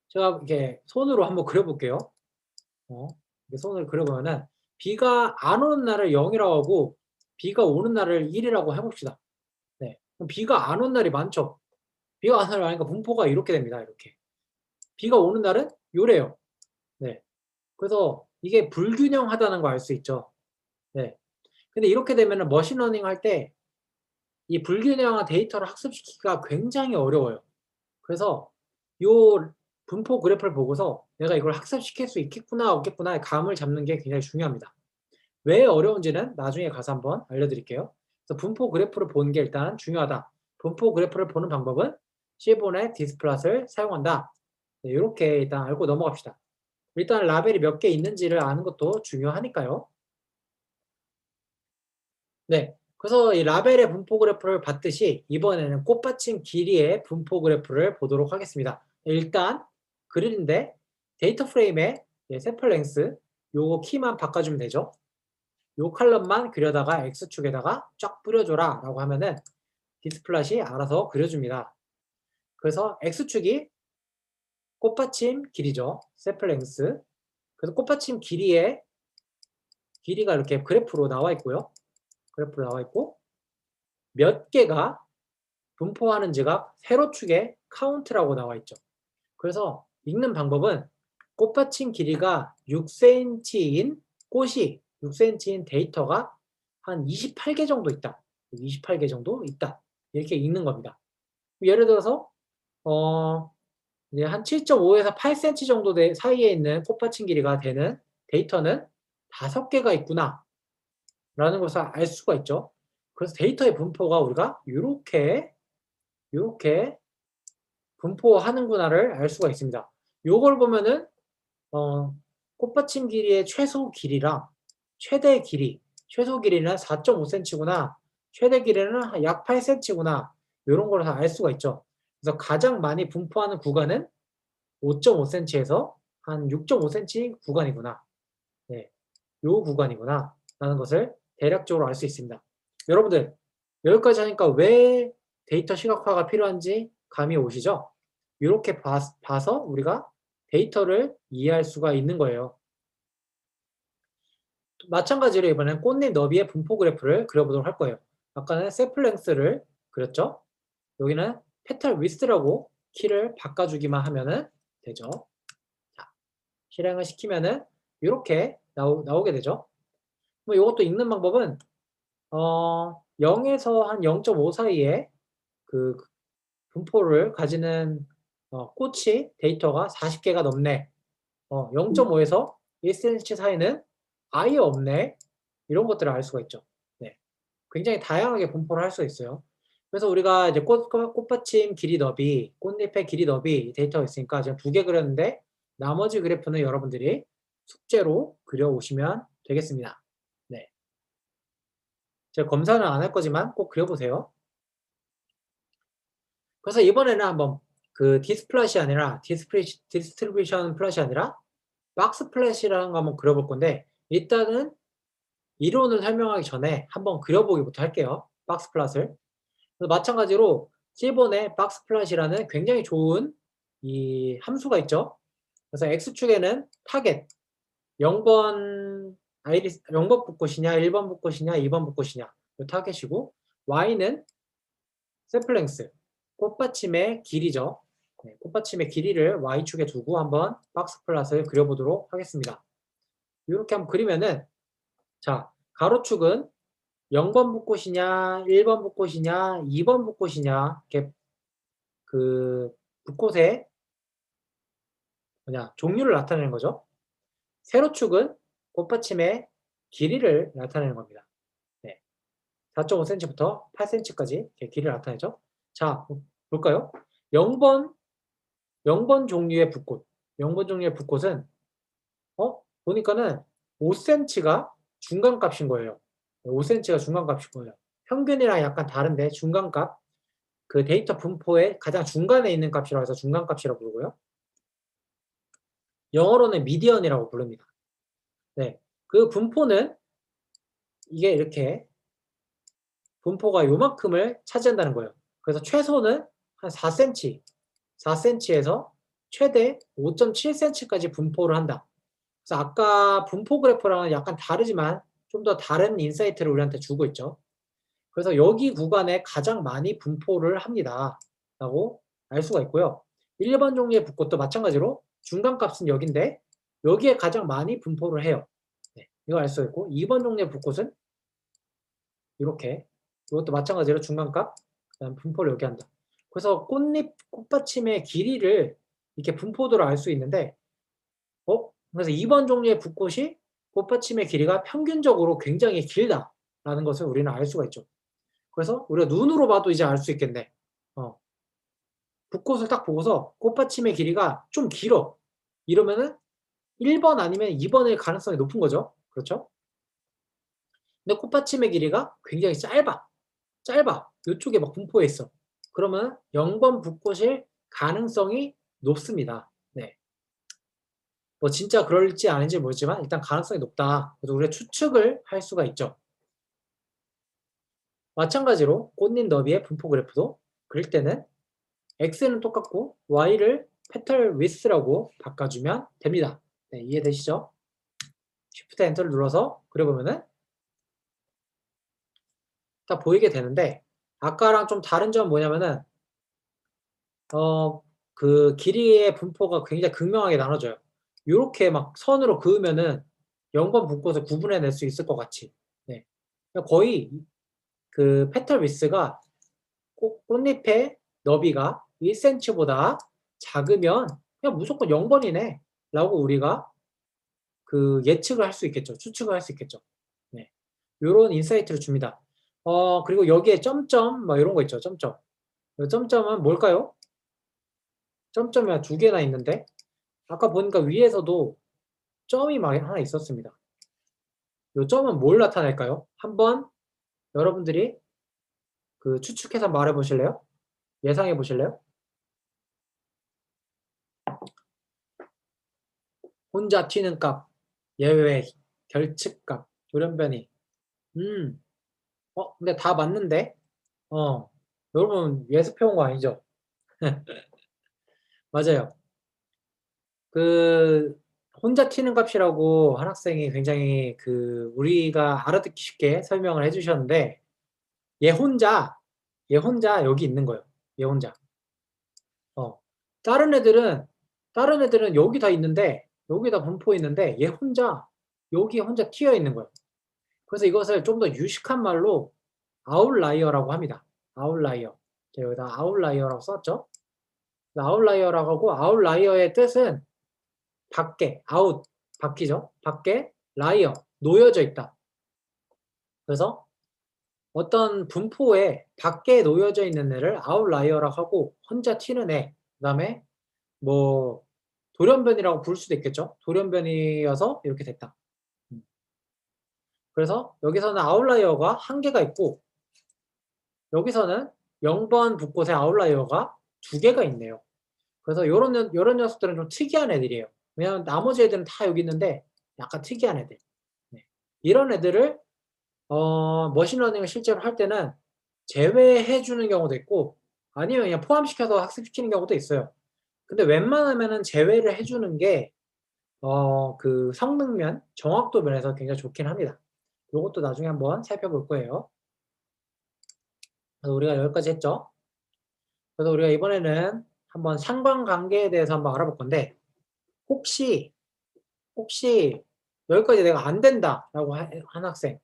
Speaker 1: 제가 이렇게 손으로 한번 그려볼게요. 이렇게 손을 그려보면은 비가 안 오는 날을 0 이라고 하고 비가 오는 날을 1 이라고 해 봅시다. 네. 그럼 비가 안 오는 날이 많죠? 비가 안 오는 날이 많으니까 분포가 이렇게 됩니다. 이렇게. 비가 오는 날은 요래요. 네. 그래서 이게 불균형하다는 거 알 수 있죠. 네. 근데 이렇게 되면은 머신러닝 할 때 이 불균형한 데이터를 학습시키기가 굉장히 어려워요. 그래서 요 분포 그래프를 보고서 '내가 이걸 학습시킬 수 있겠구나 없겠구나.'의 감을 잡는 게 굉장히 중요합니다. 왜 어려운지는 나중에 가서 한번 알려드릴게요. 그래서 분포 그래프를 보는 게 일단 중요하다. 분포 그래프를 보는 방법은 시본의 디스플랫을 사용한다. 네, 요렇게 일단 알고 넘어갑시다. 일단 라벨이 몇 개 있는지를 아는 것도 중요하니까요. 네. 그래서 이 라벨의 분포 그래프를 봤듯이 이번에는 꽃받침 길이의 분포 그래프를 보도록 하겠습니다. 일단 그리는데 데이터 프레임에 샘플 랭스 요거 키만 바꿔주면 되죠. 요 칼럼만 그려다가 X축에다가 쫙 뿌려줘라 라고 하면은 디스플랫이 알아서 그려줍니다. 그래서 X축이 꽃받침 길이죠. 샘플 랭스. 그래서 꽃받침 길이가 이렇게 그래프로 나와 있고요. 그래프로 나와 있고 몇 개가 분포하는지가 세로축에 카운트라고 나와 있죠. 그래서 읽는 방법은 꽃받침 길이가 6cm인 꽃이 6cm인 데이터가 한 28개 정도 있다. 28개 정도 있다. 이렇게 읽는 겁니다. 예를 들어서 이제 한 7.5에서 8cm 정도 사이에 있는 꽃받침 길이가 되는 데이터는 5개가 있구나라는 것을 알 수가 있죠. 그래서 데이터의 분포가 우리가 요렇게 분포하는구나를 알 수가 있습니다. 요걸 보면은 꽃받침 길이의 최소 길이랑 최대 길이, 최소 길이는 4.5cm구나, 최대 길이는 약 8cm구나 요런 걸 다 알 수가 있죠. 그래서 가장 많이 분포하는 구간은 5.5cm에서 한 6.5cm 구간이구나. 네, 요 구간이구나 라는 것을 대략적으로 알 수 있습니다. 여러분들 여기까지 하니까 왜 데이터 시각화가 필요한지 감이 오시죠? 요렇게 봐서 우리가 데이터를 이해할 수가 있는 거예요. 마찬가지로 이번엔 꽃잎 너비의 분포 그래프를 그려보도록 할 거예요. 아까는 샘플 랭스를 그렸죠? 여기는 페탈 위스라고 키를 바꿔주기만 하면은 되죠. 자, 실행을 시키면은 이렇게 나오게 되죠. 뭐 이것도 읽는 방법은 0에서 한 0.5 사이에 그 분포를 가지는 꽃이 데이터가 40개가 넘네. 0.5에서 1cm 사이는 아예 없네. 이런 것들을 알 수가 있죠. 네. 굉장히 다양하게 분포를 할 수 있어요. 그래서 우리가 이제 꽃받침 길이 너비, 꽃잎의 길이 너비 데이터가 있으니까 지금 2개 그렸는데 나머지 그래프는 여러분들이 숙제로 그려오시면 되겠습니다. 네. 제가 검사는 안 할 거지만 꼭 그려보세요. 그래서 이번에는 한번 그 디스플랫이 아니라 디스트리뷰션 플랫이 아니라 박스 플랫이라는 거 한번 그려볼 건데 일단은 이론을 설명하기 전에 한번 그려보기부터 할게요. 박스 플랫을. 마찬가지로 실본의 박스 플랫이라는 굉장히 좋은 이 함수가 있죠. 그래서 X축에는 타겟 0번 아이리스 0번 붓꽃이냐 1번 붓꽃이냐 2번 붓꽃이냐 이 타겟이고 Y는 샘플 랭스 꽃받침의 길이죠. 네, 꽃받침의 길이를 Y축에 두고 한번 박스 플랫을 그려보도록 하겠습니다. 이렇게 한번 그리면은 자 가로축은 0번 붓꽃이냐 1번 붓꽃이냐 2번 붓꽃이냐 이렇게 그 붓꽃의 종류를 나타내는 거죠. 세로축은 꽃받침의 길이를 나타내는 겁니다. 네. 4.5cm부터 8cm까지 이렇게 길이를 나타내죠. 자, 볼까요? 0번 0번 종류의 붓꽃. 0번 종류의 붓꽃은 보니까는 5cm가 중간값인 거예요. 5cm가 중간값이고요. 평균이랑 약간 다른데 중간값, 그 데이터 분포의 가장 중간에 있는 값이라고 해서 중간값이라고 부르고요. 영어로는 미디언이라고 부릅니다. 네. 그 분포는 이게 이렇게 분포가 요만큼을 차지한다는 거예요. 그래서 최소는 한 4cm, 4cm에서 최대 5.7cm까지 분포를 한다. 그래서 아까 분포 그래프랑은 약간 다르지만 좀 더 다른 인사이트를 우리한테 주고 있죠. 그래서 여기 구간에 가장 많이 분포를 합니다. 라고 알 수가 있고요. 1번 종류의 붓꽃도 마찬가지로 중간값은 여긴데 여기에 가장 많이 분포를 해요. 네, 이거 알 수 있고 2번 종류의 붓꽃은 이렇게 이것도 마찬가지로 중간값 그다음 분포를 여기 한다. 그래서 꽃잎 꽃받침의 길이를 이렇게 분포도로 알 수 있는데 그래서 2번 종류의 붓꽃이 꽃받침의 길이가 평균적으로 굉장히 길다라는 것을 우리는 알 수가 있죠. 그래서 우리가 눈으로 봐도 이제 알 수 있겠네. 붓꽃을 딱 보고서 꽃받침의 길이가 좀 길어. 이러면은 1번 아니면 2번일 가능성이 높은 거죠. 그렇죠? 근데 꽃받침의 길이가 굉장히 짧아. 짧아. 요쪽에 막 분포해 있어. 그러면 0번 붓꽃일 가능성이 높습니다. 네. 뭐 진짜 그럴지 아닌지 모르지만 일단 가능성이 높다. 그래서 우리가 추측을 할 수가 있죠. 마찬가지로 꽃잎 너비의 분포 그래프도 그릴 때는 x는 똑같고 y를 petal width라고 바꿔주면 됩니다. 네, 이해되시죠? Shift 엔터를 눌러서 그려보면은 딱 보이게 되는데 아까랑 좀 다른 점은 뭐냐면은 그 길이의 분포가 굉장히 극명하게 나눠져요. 요렇게 막 선으로 그으면은 0번 붓꽃을 구분해낼 수 있을 것 같이. 네. 거의 그 petal width가 꽃잎의 너비가 1cm보다 작으면 그냥 무조건 0번이네 라고 우리가 그 예측을 할 수 있겠죠. 추측을 할 수 있겠죠. 네. 요런 인사이트를 줍니다. 그리고 여기에 점점 뭐 이런 거 있죠. 점점. 요 점점은 뭘까요? 점점이 한 2개나 있는데 아까 보니까 위에서도 점이 막 하나 있었습니다. 요 점은 뭘 나타낼까요? 한번 여러분들이 그 추측해서 말해 보실래요? 예상해 보실래요? 혼자 튀는 값, 예외, 결측값, 돌연변이. 음. 근데 다 맞는데? 여러분 예습해 온 거 아니죠? 맞아요. 그 혼자 튀는 값이라고 한 학생이 굉장히 그 우리가 알아듣기 쉽게 설명을 해 주셨는데 얘 혼자, 얘 혼자 여기 있는 거예요. 얘 혼자. 어. 다른 애들은 여기 다 있는데 여기 다 분포 있는데 얘 혼자 여기에 혼자 튀어 있는 거예요. 그래서 이것을 좀 더 유식한 말로 아웃라이어라고 합니다. 아웃라이어. 제가 여기다 아웃라이어라고 썼죠. 아웃라이어라고 하고 아웃라이어의 뜻은 밖에, 아웃, 바뀌죠. 밖에, 라이어, 놓여져 있다. 그래서 어떤 분포에 밖에 놓여져 있는 애를 아웃라이어라고 하고 혼자 튀는 애, 그다음에 뭐 돌연변이라고 부를 수도 있겠죠. 돌연변이어서 이렇게 됐다. 그래서 여기서는 아웃라이어가 한 개가 있고 여기서는 0번 붓꽃의 아웃라이어가 2개가 있네요. 그래서 요런 녀석들은 좀 특이한 애들이에요. 왜냐하면 나머지 애들은 다 여기 있는데 약간 특이한 애들. 네. 이런 애들을 머신러닝을 실제로 할 때는 제외해 주는 경우도 있고 아니면 그냥 포함시켜서 학습시키는 경우도 있어요. 근데 웬만하면은 제외를 해 주는 게 그 성능면, 정확도 면에서 굉장히 좋긴 합니다. 요것도 나중에 한번 살펴볼 거예요. 그래서 우리가 여기까지 했죠. 그래서 우리가 이번에는 한번 상관관계에 대해서 한번 알아볼 건데 혹시 여기까지 내가 안 된다라고 한 학생,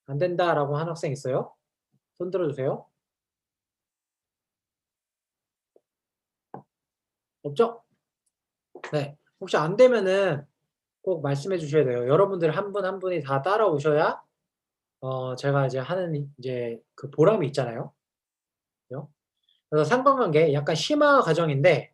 Speaker 1: 안 된다라고 한 학생 있어요? 손 들어 주세요. 없죠? 네. 혹시 안 되면은 꼭 말씀해 주셔야 돼요. 여러분들 한 분 한 분이 다 따라오셔야 제가 이제 하는 이제 그 보람이 있잖아요. 그죠? 그래서 상관관계 약간 심화 과정인데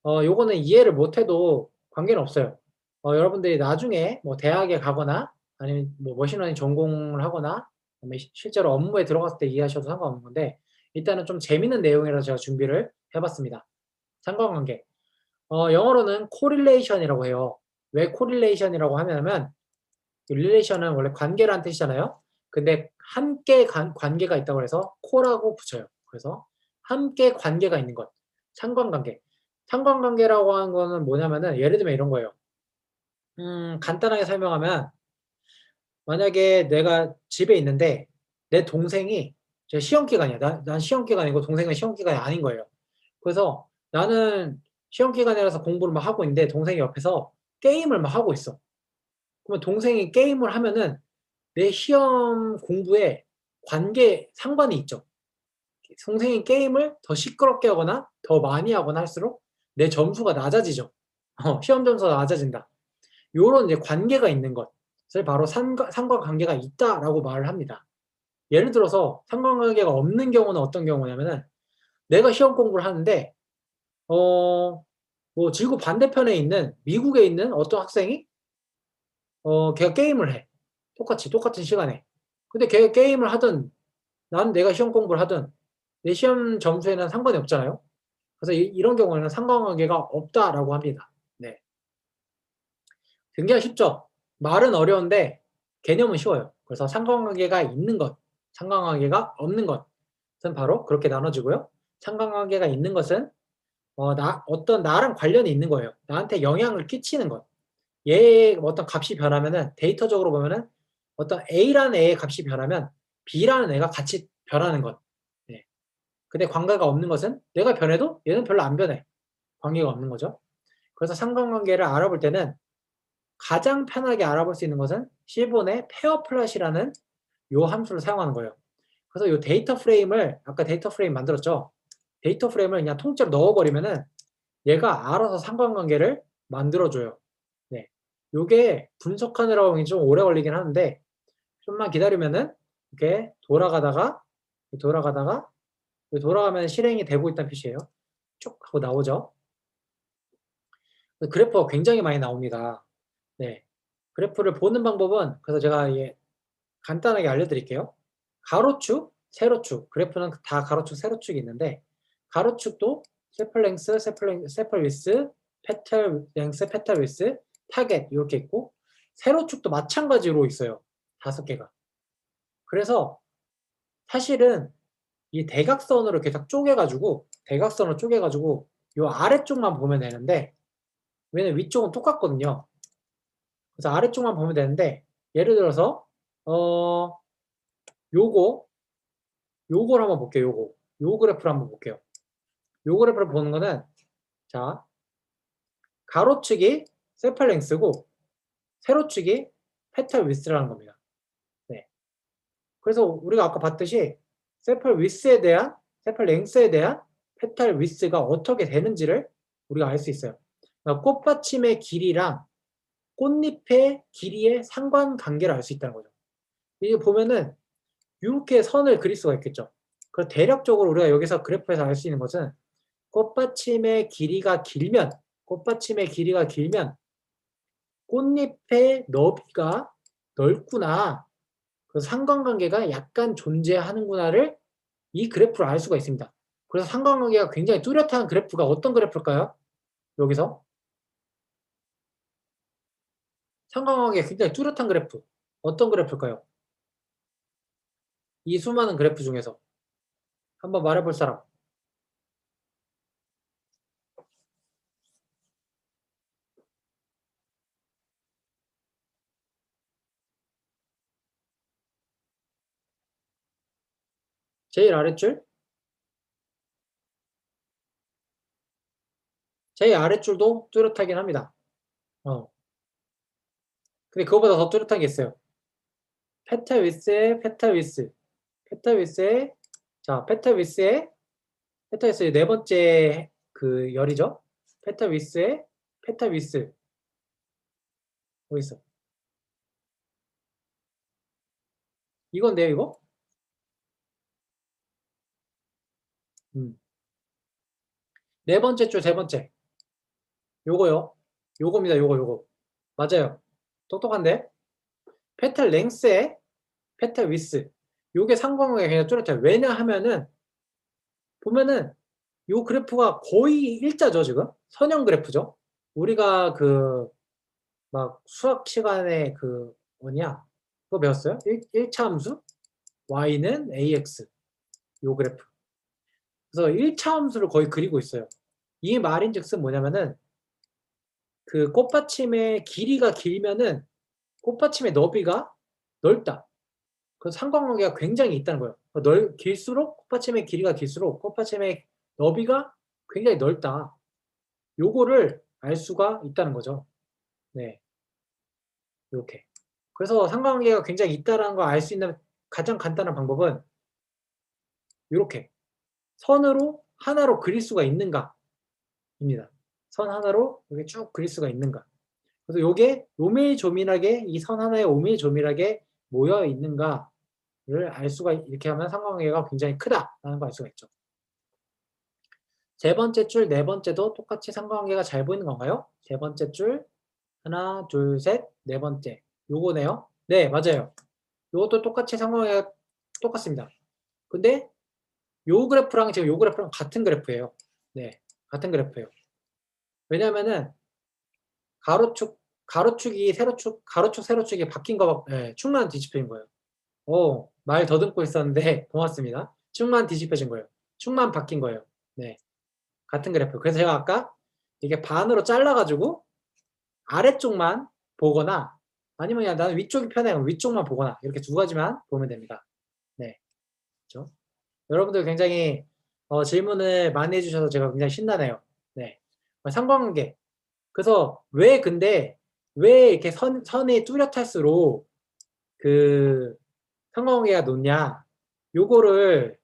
Speaker 1: 요거는 이해를 못 해도 관계는 없어요. 여러분들이 나중에 뭐 대학에 가거나 아니면 뭐 머신러닝 전공을 하거나 그다음에 실제로 업무에 들어갔을 때 이해하셔도 상관없는 건데 일단은 좀 재밌는 내용이라서 제가 준비를 해 봤습니다. 상관관계. 영어로는 correlation이라고 해요. 왜 correlation이라고 하냐면 relation은 원래 관계라는 뜻이잖아요. 근데 함께 관계가 있다고 해서 co라고 붙여요. 그래서 함께 관계가 있는 것. 상관관계. 상관관계라고 하는 거는 뭐냐면은 예를 들면 이런 거예요. 간단하게 설명하면 만약에 내가 집에 있는데 내 동생이 시험 기간이야. 난 시험 기간이고 동생은 시험 기간이 아닌 거예요. 그래서 나는 시험 기간이라서 공부를 막 하고 있는데 동생이 옆에서 게임을 막 하고 있어. 그러면 동생이 게임을 하면은 내 시험 공부에 상관이 있죠. 동생이 게임을 더 시끄럽게 하거나 더 많이 하거나 할수록 내 점수가 낮아지죠. 시험 점수가 낮아진다. 요런 이제 관계가 있는 것을 바로 상관관계가 있다라고 말을 합니다. 예를 들어서 상관관계가 없는 경우는 어떤 경우냐면은 내가 시험 공부를 하는데 뭐 지구 반대편에 있는 미국에 있는 어떤 학생이 걔가 게임을 해. 똑같은 시간에. 근데 걔가 게임을 하든 난 내가 시험 공부를 하든 내 시험 점수에는 상관이 없잖아요. 그래서 이런 경우에는 상관관계가 없다라고 합니다. 네. 굉장히 쉽죠? 말은 어려운데 개념은 쉬워요. 그래서 상관관계가 있는 것, 상관관계가 없는 것은 바로 그렇게 나눠지고요. 상관관계가 있는 것은 어떤 나랑 관련이 있는 거예요. 나한테 영향을 끼치는 것. 얘의 어떤 값이 변하면은 데이터적으로 보면은 어떤 A라는 애의 값이 변하면 B라는 애가 같이 변하는 것. 네. 근데 관계가 없는 것은 내가 변해도 얘는 별로 안 변해. 관계가 없는 거죠. 그래서 상관관계를 알아볼 때는 가장 편하게 알아볼 수 있는 것은 실본의 페어 플롯이라는 요 함수를 사용하는 거예요. 그래서 요 데이터 프레임을 아까 데이터 프레임 만들었죠. 데이터 프레임을 그냥 통째로 넣어 버리면은 얘가 알아서 상관관계를 만들어 줘요. 네. 요게 분석하느라고 좀 오래 걸리긴 하는데 좀만 기다리면은 이렇게 돌아가다가 돌아가면 실행이 되고 있다는 표시예요. 쭉 하고 나오죠. 그래프가 굉장히 많이 나옵니다. 네. 그래프를 보는 방법은 그래서 제가 간단하게 알려드릴게요. 가로축, 세로축. 그래프는 다 가로축, 세로축이 있는데 가로축도 세플 랭스, 세플 위스, 페탈 랭스, 페탈 위스, 타겟 이렇게 있고 세로축도 마찬가지로 있어요. 5개가. 그래서 사실은 이 대각선으로 이렇게 딱 쪼개가지고 요 아래쪽만 보면 되는데 왜냐면 위쪽은 똑같거든요. 그래서 아래쪽만 보면 되는데 예를 들어서 어 요거 요걸 한번 볼게요. 요 그래프를 한번 볼게요. 요 그래프를 보는 거는 자 가로축이 세팔랭스고 세로축이 페탈 위스라는 겁니다. 네. 그래서 우리가 아까 봤듯이 세팔 랭스에 대한 페탈 위스가 어떻게 되는지를 우리가 알 수 있어요. 그러니까 꽃받침의 길이랑 꽃잎의 길이의 상관관계를 알 수 있다는 거죠. 이게 보면은 이렇게 선을 그릴 수가 있겠죠. 그래서 대략적으로 우리가 여기서 그래프에서 알 수 있는 것은 꽃받침의 길이가 길면 꽃잎의 너비가 넓구나. 그 상관관계가 약간 존재하는구나를 이 그래프로 알 수가 있습니다. 그래서 상관관계가 굉장히 뚜렷한 그래프가 어떤 그래프일까요? 여기서 상관관계가 굉장히 뚜렷한 그래프 어떤 그래프일까요? 이 수많은 그래프 중에서 한번 말해볼 사람. 제일 아랫줄? 제일 아랫줄도 뚜렷하긴 합니다. 근데 그거보다 더 뚜렷한 게 있어요. 페타 위스의 페타 위스. 페타 위스의 페타 위스의 네 번째 그 열이죠. 페타 위스의 페타 위스. 어디 있어? 이건데요, 이거? 음. 네 번째 줄 세 번째. 요거요. 요겁니다. 요거. 맞아요. 똑똑한데? 페탈 랭스의 페탈 위스. 요게 상관관계가 굉장히 뚜렷해요. 왜냐하면은 보면은 요 그래프가 거의 일자죠 지금. 선형 그래프죠. 우리가 그 막 수학 시간에 그 뭐냐 그거 배웠어요? 일 차 함수 y는 ax 요 그래프. 그래서 1 차 함수를 거의 그리고 있어요. 이 말인즉슨 뭐냐면은 그 꽃받침의 길이가 길면은 꽃받침의 너비가 넓다. 그 상관관계가 굉장히 있다는 거예요. 길수록 꽃받침의 길이가 길수록 꽃받침의 너비가 굉장히 넓다. 요거를 알 수가 있다는 거죠. 네. 요렇게. 그래서 상관관계가 굉장히 있다라는 걸 알 수 있는 가장 간단한 방법은 요렇게 선으로 하나로 그릴 수가 있는가입니다. 선 하나로 이렇게 쭉 그릴 수가 있는가. 그래서 요게 오밀조밀하게 이 선 하나에 오밀조밀하게 모여 있는가를 알 수가 이렇게 하면 상관관계가 굉장히 크다라는 걸 알 수가 있죠. 세 번째 줄, 네 번째도 똑같이 상관관계가 잘 보이는 건가요? 세 번째 줄, 하나, 둘, 셋, 네 번째. 요거네요. 네, 맞아요. 요것도 똑같이 상관관계가 똑같습니다. 근데 요 그래프랑 지금 요 그래프랑 같은 그래프예요. 네, 같은 그래프예요. 왜냐면은 가로축이 세로축, 가로축, 세로축이 바뀐 거, 예, 축만 뒤집혀진 거예요. 말 더듬고 있었는데 고맙습니다. 축만 뒤집혀진 거예요. 축만 바뀐 거예요. 네, 같은 그래프. 그래서 제가 아까 이게 반으로 잘라 가지고 아래쪽만 보거나 아니면 그냥 나는 위쪽이 편해 그럼 위쪽만 보거나 이렇게 두 가지만 보면 됩니다. 네. 그렇죠? 여러분들 굉장히 질문을 많이 해 주셔서 제가 굉장히 신나네요. 네. 상관관계. 그래서 왜 이렇게 선이 뚜렷할수록 그 상관관계가 높냐. 요거를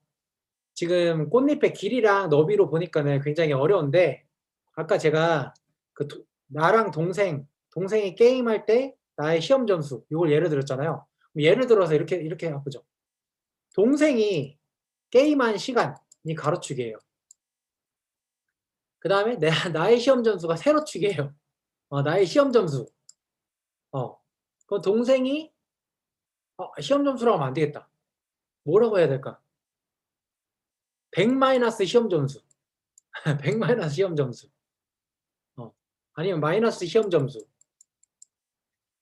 Speaker 1: 지금 꽃잎의 길이랑 너비로 보니까는 굉장히 어려운데 아까 제가 그 나랑 동생이 게임할 때 나의 시험 점수 요걸 예를 들었잖아요. 예를 들어서 이렇게 해 보죠. 동생이 게임한 시간이 가로축이에요. 그다음에 나의 시험 점수가 세로축이에요. 나의 시험 점수. 그럼 동생이 시험 점수라고 하면 안 되겠다. 뭐라고 해야 될까? 100 마이너스 시험 점수. 100 마이너스 시험 점수. 아니면 마이너스 시험 점수.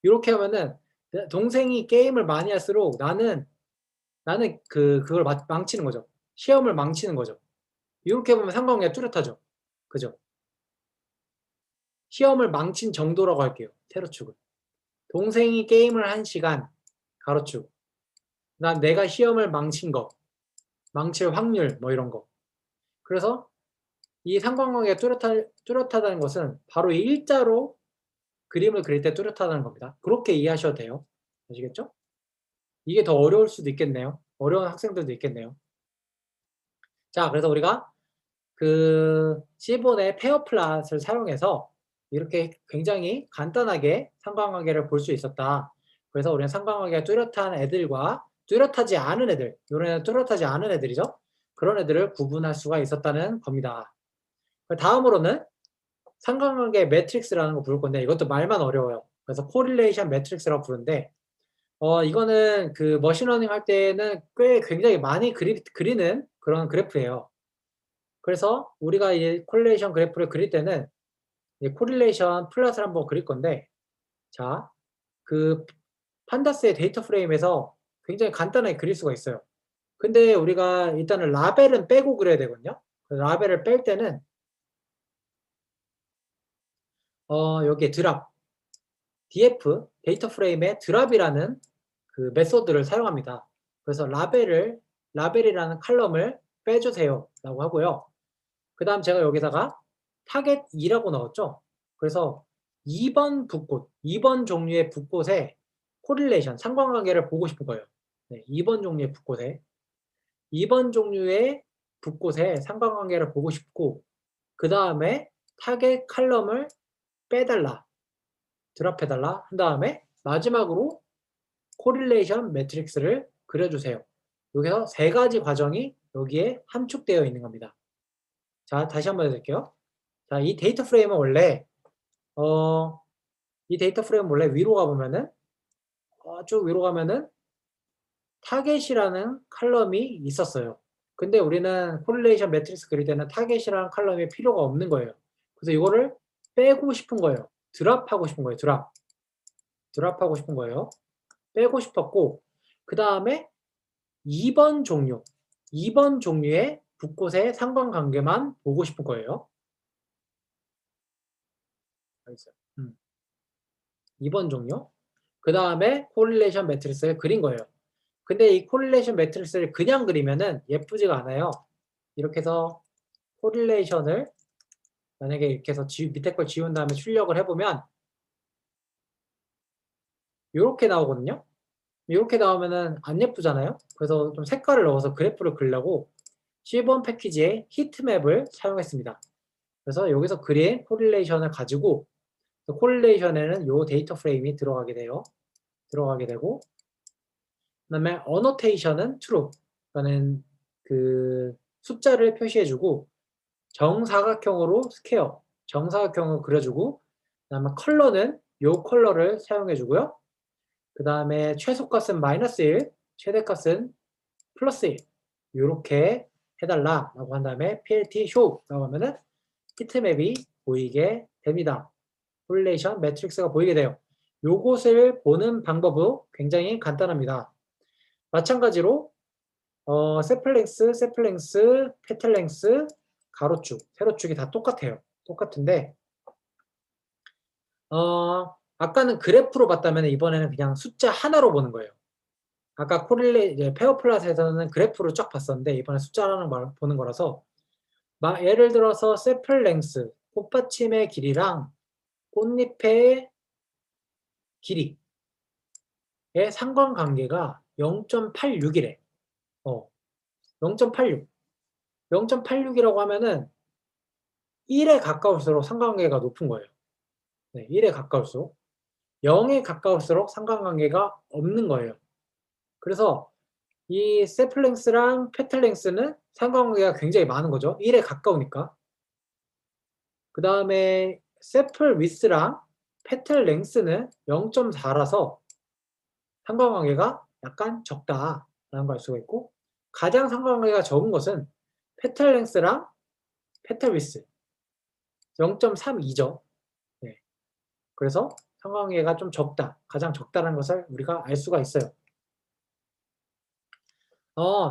Speaker 1: 요렇게 하면은 동생이 게임을 많이 할수록 나는 그걸 망치는 거죠. 시험을 망치는 거죠. 요렇게 보면 상관관계가 뚜렷하죠. 그죠? 시험을 망친 정도라고 할게요. 세로축은. 동생이 게임을 한 시간 가로축. 그다음 내가 시험을 망친 거. 망칠 확률 뭐 이런 거. 그래서 이 상관관계가 뚜렷하다는 것은 바로 이 일자로 그림을 그릴 때 뚜렷하다는 겁니다. 그렇게 이해하셔도 돼요. 아시겠죠? 이게 더 어려울 수도 있겠네요. 어려운 학생들도 있겠네요. 자, 그래서 우리가 그 시본의 페어 플랫을 사용해서 이렇게 굉장히 간단하게 상관관계를 볼 수 있었다. 그래서 우리는 상관관계가 뚜렷한 애들과 뚜렷하지 않은 애들, 요런 뚜렷하지 않은 애들이죠. 그런 애들을 구분할 수가 있었다는 겁니다. 다음으로는 상관관계 매트릭스라는 거 부를 건데 이것도 말만 어려워요. 그래서 코릴레이션 매트릭스라고 부르는데 이거는 그 머신러닝 할 때는 꽤 굉장히 많이 그리는 그런 그래프예요. 그래서 우리가 이 코릴레이션 그래프를 그릴 때는 이 코릴레이션 플롯을 한번 그릴 건데 자, 그 판다스의 데이터 프레임에서 굉장히 간단하게 그릴 수가 있어요. 근데 우리가 일단은 라벨은 빼고 그려야 되거든요. 라벨을 뺄 때는 여기에 드랍, df 데이터 프레임에 드랍이라는 그 메소드를 사용합니다. 그래서 라벨이라는 칼럼을 빼주세요라고 하고요. 그다음 제가 여기다가 타겟 2라고 넣었죠. 그래서 2번 붓꽃, 2번 종류의 붓꽃의 코릴레이션, 상관관계를 보고 싶은 거예요. 네, 2번 종류의 붓꽃에 2번 종류의 붓꽃의 상관관계를 보고 싶고 그다음에 타겟 칼럼을 빼달라, 드랍해달라 한 다음에 마지막으로 코릴레이션 매트릭스를 그려주세요. 여기서 세 가지 과정이 여기에 함축되어 있는 겁니다. 자, 다시 한번 해드릴게요. 자, 이 데이터 프레임은 원래 위로 가보면은 쭉 위로 가면은 타겟이라는 컬럼이 있었어요. 근데 우리는 코릴레이션 매트릭스 그릴 때는 타겟이라는 컬럼이 필요가 없는 거예요. 그래서 이거를 빼고 싶은 거예요. 드랍하고 싶은 거예요. 드랍하고 싶은 거예요. 빼고 싶었고 그다음에 2번 종류, 2번 종류의 붓꽃의 상관관계만 보고 싶은 거예요. 알겠어요. 2번 종류. 그다음에 코릴레이션 매트릭스를 그린 거예요. 근데 이 코릴레이션 매트릭스를 그냥 그리면은 예쁘지가 않아요. 이렇게 해서 코릴레이션을 만약에 이렇게 해서 밑에 걸 지운 다음에 출력을 해보면 요렇게 나오거든요. 요렇게 나오면은 안 예쁘잖아요. 그래서 좀 색깔을 넣어서 그래프를 그리려고 C1 패키지의 히트맵을 사용했습니다. 그래서 여기서 그린 코릴레이션을 가지고 코릴레이션에는 요 데이터 프레임이 들어가게 되고 그다음에 어노테이션은 true. 그러니까는 그 숫자를 표시해주고 정사각형으로 스퀘어, 정사각형으로 그려주고 그다음에 컬러는 요 컬러를 사용해주고요. 그 다음에 최소값은 -1, 최대값은 +1 요렇게 해달라라고 한 다음에 plt show라고 하면은 히트맵이 보이게 됩니다. 코릴레이션 매트릭스가 보이게 돼요. 요것을 보는 방법은 굉장히 간단합니다. 마찬가지로 세플랭스, 페틀랭스, 가로축, 세로축이 다 똑같아요. 똑같은데 아까는 그래프로 봤다면 이번에는 그냥 숫자 하나로 보는 거예요. 아까 이제 페어플랫에서는 그래프로 쫙 봤었는데 이번에 숫자 하나를 보는 거라서 예를 들어서 세플랭스, 꽃받침의 길이랑 꽃잎의 길이의 상관관계가 0.86이래. 0.86. 0.86이라고 하면은 1에 가까울수록 상관관계가 높은 거예요. 네, 1에 가까울수록. 0에 가까울수록 상관관계가 없는 거예요. 그래서 이 세플랭스랑 페틀랭스는 상관관계가 굉장히 많은 거죠. 1에 가까우니까. 그 다음에 세플 위스랑 페틀 랭스는 0.4라서 상관관계가 약간 적다라는 걸 알 수가 있고 가장 상관관계가 적은 것은 페틀 랭스랑 페틀 위스 0.32죠. 네. 그래서 상관관계가 좀 적다, 가장 적다라는 것을 우리가 알 수가 있어요.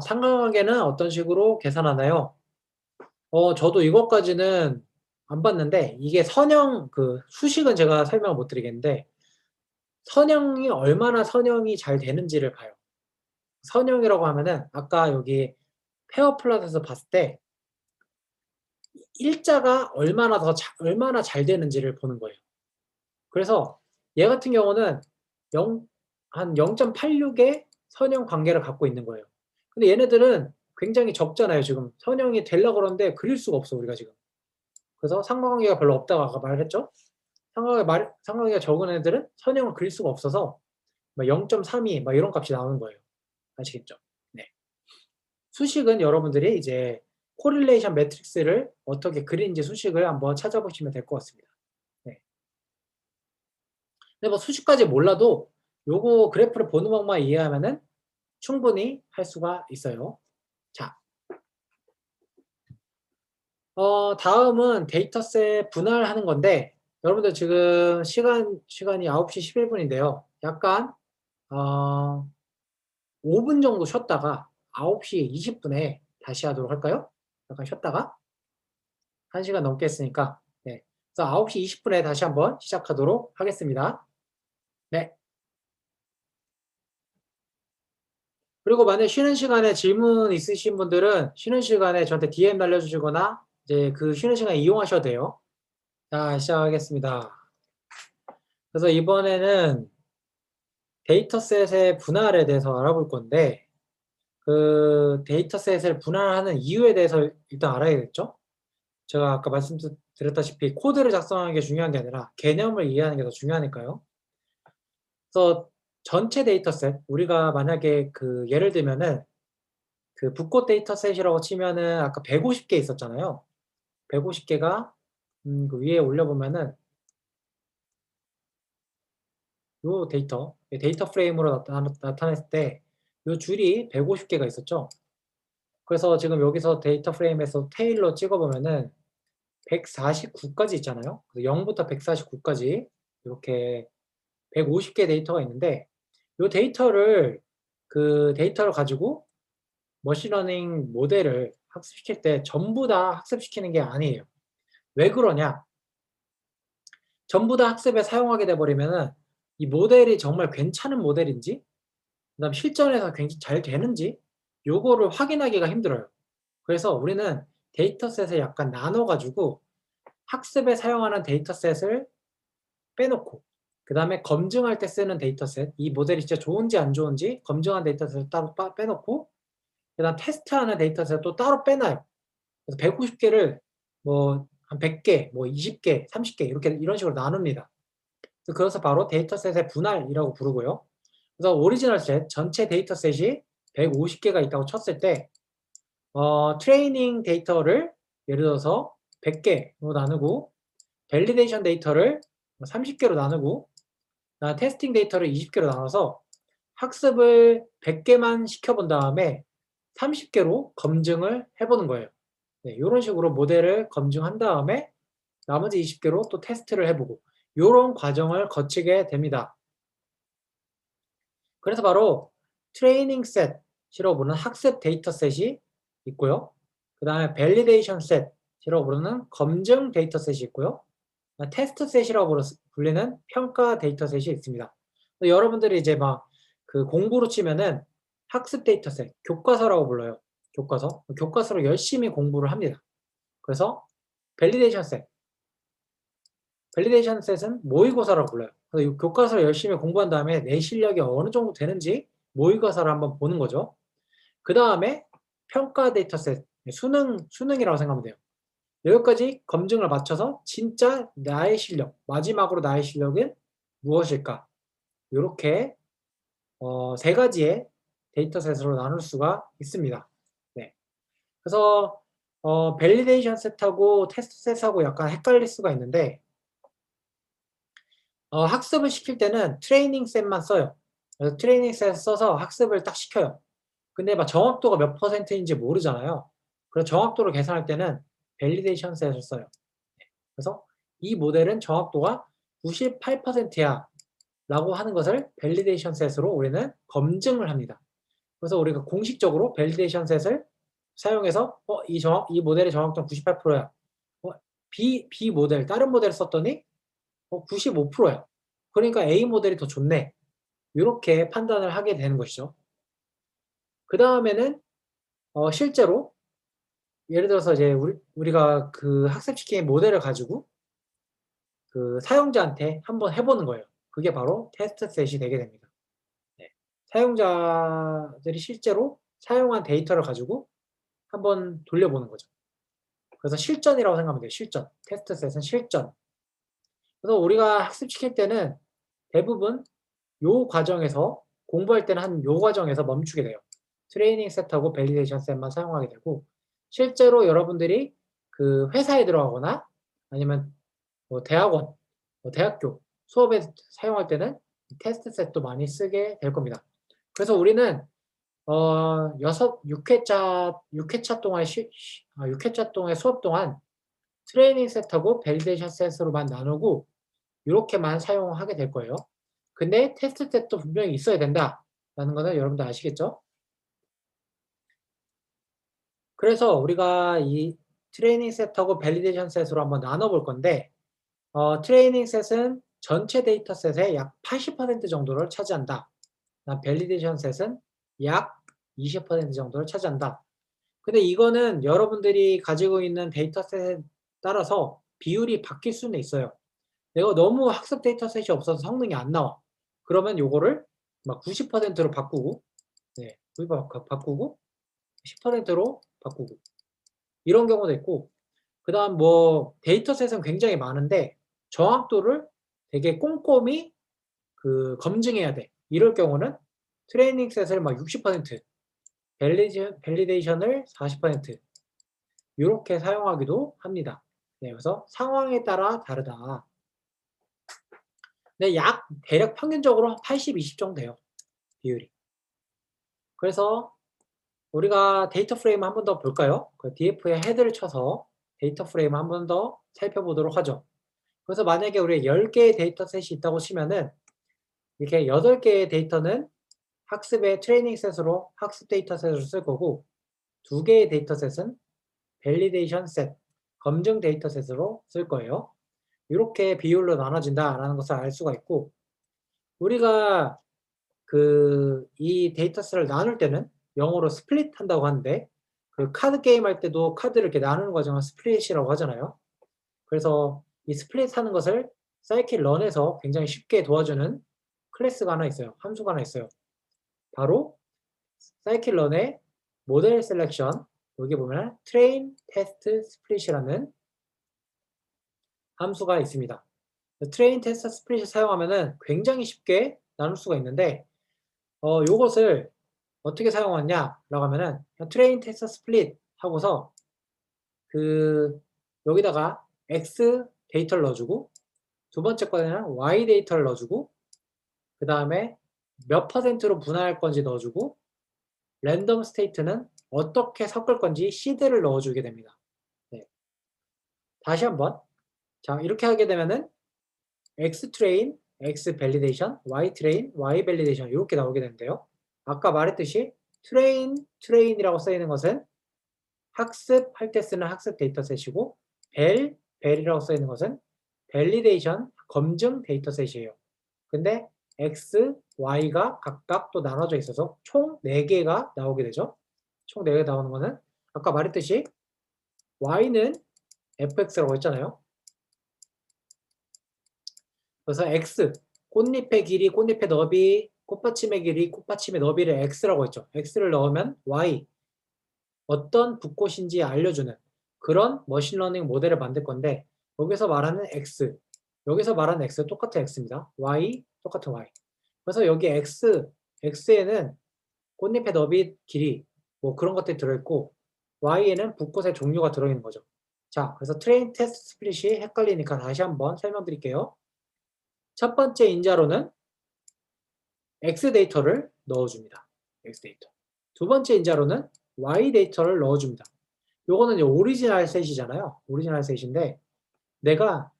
Speaker 1: 상관관계는 어떤 식으로 계산하나요? 저도 이것까지는 안 봤는데 이게 수식은 제가 설명을 못 드리겠는데 얼마나 선형이 잘 되는지를 봐요. 선형이라고 하면은 아까 여기 페어 플랫에서 봤을 때 일자가 얼마나 잘 되는지를 보는 거예요. 그래서 얘 같은 경우는 한 0.86의 선형 관계를 갖고 있는 거예요. 근데 얘네들은 굉장히 적잖아요. 지금 선형이 되려고 그러는데 그릴 수가 없어 우리가 지금. 그래서 상관관계가 별로 없다고 아까 말했죠. 상관관계가 적은 애들은 선형을 그릴 수가 없어서 0.32 이런 값이 나오는 거예요. 아시겠죠? 네. 수식은 여러분들이 이제 코릴레이션 매트릭스를 어떻게 그리는지 수식을 한번 찾아보시면 될 것 같습니다. 네. 근데 수식까지 몰라도 요거 그래프를 보는 방법만 이해하면은 충분히 할 수가 있어요. 자. 다음은 데이터셋 분할하는 건데 여러분들 지금 시간이 9시 11분인데요. 약간 5분 정도 쉬었다가 9시 20분에 다시 하도록 할까요? 약간 쉬었다가 1시간 넘게 했으니까 네. 그래서 9시 20분에 다시 한번 시작하도록 하겠습니다. 네. 그리고 만약 쉬는 시간에 질문 있으신 분들은 쉬는 시간에 저한테 DM 날려주시거나 이제 그 쉬는 시간 이용하셔도 돼요. 자, 시작하겠습니다. 그래서 이번에는 데이터셋의 분할에 대해서 알아볼 건데 그 데이터셋을 분할하는 이유에 대해서 일단 알아야겠죠? 제가 아까 말씀드렸다시피 코드를 작성하는 게 중요한 게 아니라 개념을 이해하는 게 더 중요하니까요. 그래서 전체 데이터셋 우리가 만약에 예를 들면은 그 붓꽃 데이터셋이라고 치면은 아까 150개 있었잖아요. 150개가 그 위에 올려보면은 요 데이터 프레임으로 나타냈을 때 요 줄이 150개가 있었죠. 그래서 지금 여기서 데이터 프레임에서 테일로 찍어 보면은 149까지 있잖아요. 그래서 0부터 149까지 이렇게 150개 데이터가 있는데 요 데이터를 가지고 머신러닝 모델을 학습시킬 때 전부 다 학습시키는 게 아니에요. 왜 그러냐? 전부 다 학습에 사용하게 돼 버리면은 이 모델이 정말 괜찮은 모델인지 그다음에 실전에서 굉장히 잘 되는지 요거를 확인하기가 힘들어요. 그래서 우리는 데이터셋을 약간 나눠 가지고 학습에 사용하는 데이터셋을 빼놓고 그다음에 검증할 때 쓰는 데이터셋, 이 모델이 진짜 좋은지 안 좋은지 검증한 데이터셋을 따로 빼놓고 그다음 테스트하는 데이터셋도 따로 빼놔요. 그래서 150개를 뭐 한 100개, 뭐 20개, 30개 이렇게 이런 식으로 나눕니다. 그래서 바로 데이터셋의 분할이라고 부르고요. 그래서 오리지널 셋, 전체 데이터셋이 150개가 있다고 쳤을 때 트레이닝 데이터를 예를 들어서 100개로 나누고 밸리데이션 데이터를 30개로 나누고 테스팅 데이터를 20개로 나눠서 학습을 100개만 시켜본 다음에 30개로 검증을 해보는 거예요. 네, 이런 식으로 모델을 검증한 다음에 나머지 20개로 또 테스트를 해보고 이런 과정을 거치게 됩니다. 그래서 바로 트레이닝 셋이라고 부르는 학습 데이터셋이 있고요. 그 다음에 밸리데이션 셋이라고 부르는 검증 데이터셋이 있고요. 테스트 셋이라고 불리는 평가 데이터셋이 있습니다. 여러분들이 이제 막 그 공부로 치면은 학습 데이터셋, 교과서라고 불러요. 교과서. 교과서로 열심히 공부를 합니다. 그래서 밸리데이션 셋. 밸리데이션 셋은 모의고사라고 불러요. 그래서 이 교과서를 열심히 공부한 다음에 내 실력이 어느 정도 되는지 모의고사를 한번 보는 거죠. 그 다음에 평가 데이터셋, 수능이라고 생각하면 돼요. 여기까지 검증을 마쳐서 진짜 나의 실력, 마지막으로 나의 실력은 무엇일까? 요렇게 세 가지의 데이터셋으로 나눌 수가 있습니다. 네. 그래서 밸리데이션 셋하고 테스트 셋하고 약간 헷갈릴 수가 있는데 학습을 시킬 때는 트레이닝 셋만 써요. 그래서 트레이닝 셋 써서 학습을 딱 시켜요. 근데 막 정확도가 몇 퍼센트인지 모르잖아요. 그래서 정확도를 계산할 때는 밸리데이션 셋을 써요. 그래서 이 모델은 정확도가 98%야 라고 하는 것을 밸리데이션 셋으로 우리는 검증을 합니다. 그래서 우리가 공식적으로 밸리데이션 셋을 사용해서 이 모델의 정확도는 98%야. B 모델, 다른 모델을 썼더니 95%야. 그러니까 A 모델이 더 좋네. 이렇게 판단을 하게 되는 것이죠. 그 다음에는 실제로 예를 들어서 이제 우리가 그 학습시킨 모델을 가지고 그 사용자한테 한번 해보는 거예요. 그게 바로 테스트 셋이 되게 됩니다. 네. 사용자들이 실제로 사용한 데이터를 가지고 한번 돌려보는 거죠. 그래서 실전이라고 생각하면 돼요. 실전. 테스트 셋은 실전. 그래서 우리가 학습시킬 때는 대부분 요 과정에서 공부할 때는 한 요 과정에서 멈추게 돼요. 트레이닝 셋하고 밸리데이션 셋만 사용하게 되고 실제로 여러분들이 그 회사에 들어가거나 아니면 뭐 대학원, 뭐 대학교 수업에 사용할 때는 테스트 셋도 많이 쓰게 될 겁니다. 그래서 우리는 6회차 동안 6회차 동안 수업 동안 트레이닝 셋하고 밸리데이션 셋으로만 나누고 요렇게만 사용하게 될 거예요. 근데 테스트 셋도 분명히 있어야 된다라는 거는 여러분도 아시겠죠? 그래서 우리가 이 트레이닝 셋하고 밸리데이션 셋으로 한번 나눠 볼 건데 트레이닝 셋은 전체 데이터 셋의 약 80% 정도를 차지한다. 밸리데이션 셋은 약 20% 정도를 차지한다. 근데 이거는 여러분들이 가지고 있는 데이터셋에 따라서 비율이 바뀔 수는 있어요. 내가 너무 학습 데이터셋이 없어서 성능이 안 나와. 그러면 요거를 막 90%로 바꾸고, 네, 바꾸고, 10%로 바꾸고. 이런 경우도 있고, 그 다음 뭐 데이터셋은 굉장히 많은데 정확도를 되게 꼼꼼히 그 검증해야 돼. 이럴 경우는 트레이닝 셋을 막 60%, 밸리데이션을 40% 요렇게 사용하기도 합니다. 네, 그래서 상황에 따라 다르다. 네, 약 대략 평균적으로 80, 20 정도 돼요. 비율이. 그래서 우리가 데이터 프레임 한 번 더 볼까요? 그 df에 헤드를 쳐서 데이터 프레임 한 번 더 살펴보도록 하죠. 그래서 만약에 우리가 10개의 데이터셋이 있다고 치면은 이렇게 8개의 데이터는 학습의 트레이닝 셋으로 학습 데이터셋을 쓸 거고 2개의 데이터셋은 밸리데이션 셋, 검증 데이터셋으로 쓸 거예요. 이렇게 비율로 나눠진다라는 것을 알 수가 있고 우리가 이 데이터셋을 나눌 때는 영어로 스플릿 한다고 하는데 그 카드 게임 할 때도 카드를 이렇게 나누는 과정을 스플릿이라고 하잖아요. 그래서 이 스플릿 하는 것을 scikit-learn에서 굉장히 쉽게 도와주는 클래스가 하나 있어요. 함수가 하나 있어요. 바로 scikit-learn의 모델 셀렉션 여기 보면 train test split이라는 함수가 있습니다. train test split을 사용하면은 굉장히 쉽게 나눌 수가 있는데 요것을 어떻게 사용하냐라고 하면은 train test split 하고서 여기다가 x 데이터를 넣어주고 두 번째 거에는 y 데이터를 넣어주고 그 다음에 몇 퍼센트로 분할할 건지 넣어주고 랜덤 스테이트는 어떻게 섞을 건지 시드를 넣어주게 됩니다. 네. 다시 한번 자 이렇게 하게 되면은 x 트레인, x 밸리데이션, y 트레인, y 밸리데이션 이렇게 나오게 되는데요. 아까 말했듯이 트레인이라고 쓰이는 것은 학습할 때 쓰는 학습 데이터셋이고 벨이라고 쓰이는 것은 밸리데이션, 검증 데이터셋이에요. 근데 X, Y가 각각 또 나눠져 있어서 총 4개가 나오게 되죠. 총 4개 나오는 거는 아까 말했듯이 Y는 fx라고 했잖아요. 그래서 x, 꽃잎의 길이, 꽃잎의 너비, 꽃받침의 길이, 꽃받침의 너비를 x라고 했죠. x를 넣으면 y, 어떤 붓꽃인지 알려주는 그런 머신러닝 모델을 만들 건데 여기서 말하는 x, 여기서 말하는 x 똑같은 x입니다. y 똑같은 y. 그래서 여기 x에는 꽃잎의 너비 길이 뭐 그런 것들이 들어있고 y에는 붓꽃의 종류가 들어있는 거죠. 자, 그래서 트레인 테스트 스플릿이 헷갈리니까 다시 한번 설명드릴게요. 첫 번째 인자로는 x 데이터를 넣어줍니다. x 데이터. 두 번째 인자로는 y 데이터를 넣어줍니다. 요거는 오리지널 셋이잖아요. 오리지널 셋인데 내가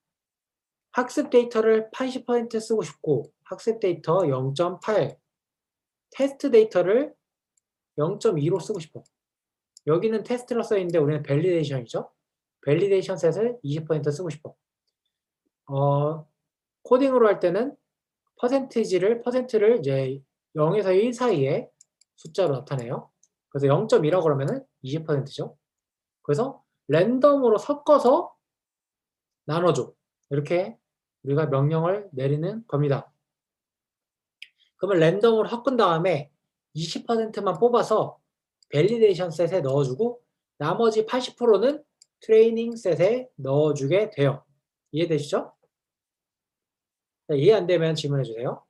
Speaker 1: 학습 데이터를 80% 쓰고 싶고 학습 데이터 0.8 테스트 데이터를 0.2로 쓰고 싶어. 여기는 테스트로 써있는데 우리는 밸리데이션이죠. 밸리데이션 셋을 20% 쓰고 싶어. 코딩으로 할 때는 퍼센트를 이제 0에서 1 사이에 숫자로 나타내요. 그래서 0.2라고 그러면은 20%죠. 그래서 랜덤으로 섞어서 나눠줘. 이렇게 우리가 명령을 내리는 겁니다. 그러면 랜덤으로 섞은 다음에 20%만 뽑아서 밸리데이션 셋에 넣어주고 나머지 80%는 트레이닝 셋에 넣어주게 돼요. 이해되시죠? 자, 이해 안 되면 질문해 주세요.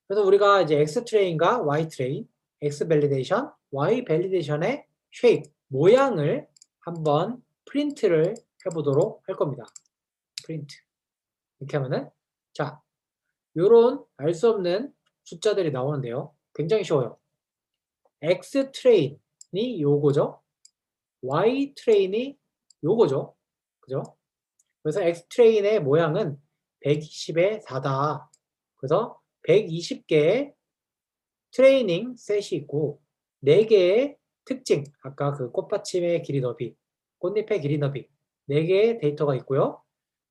Speaker 1: 그래서 우리가 이제 X 트레인과 Y 트레인, X 밸리데이션, Y 밸리데이션의 쉐입, 모양을 한번 프린트를 해보도록 할 겁니다. 프린트. 이렇게 하면은 자, 요런 알 수 없는 숫자들이 나오는데요. 굉장히 쉬워요. X 트레인이 요거죠. Y 트레인이 요거죠. 그죠? 그래서 X 트레인의 모양은 120의 4다. 그래서 120개의 트레이닝 셋이 있고 4개의 특징, 아까 그 꽃받침의 길이 너비, 꽃잎의 길이 너비 4개의 데이터가 있고요.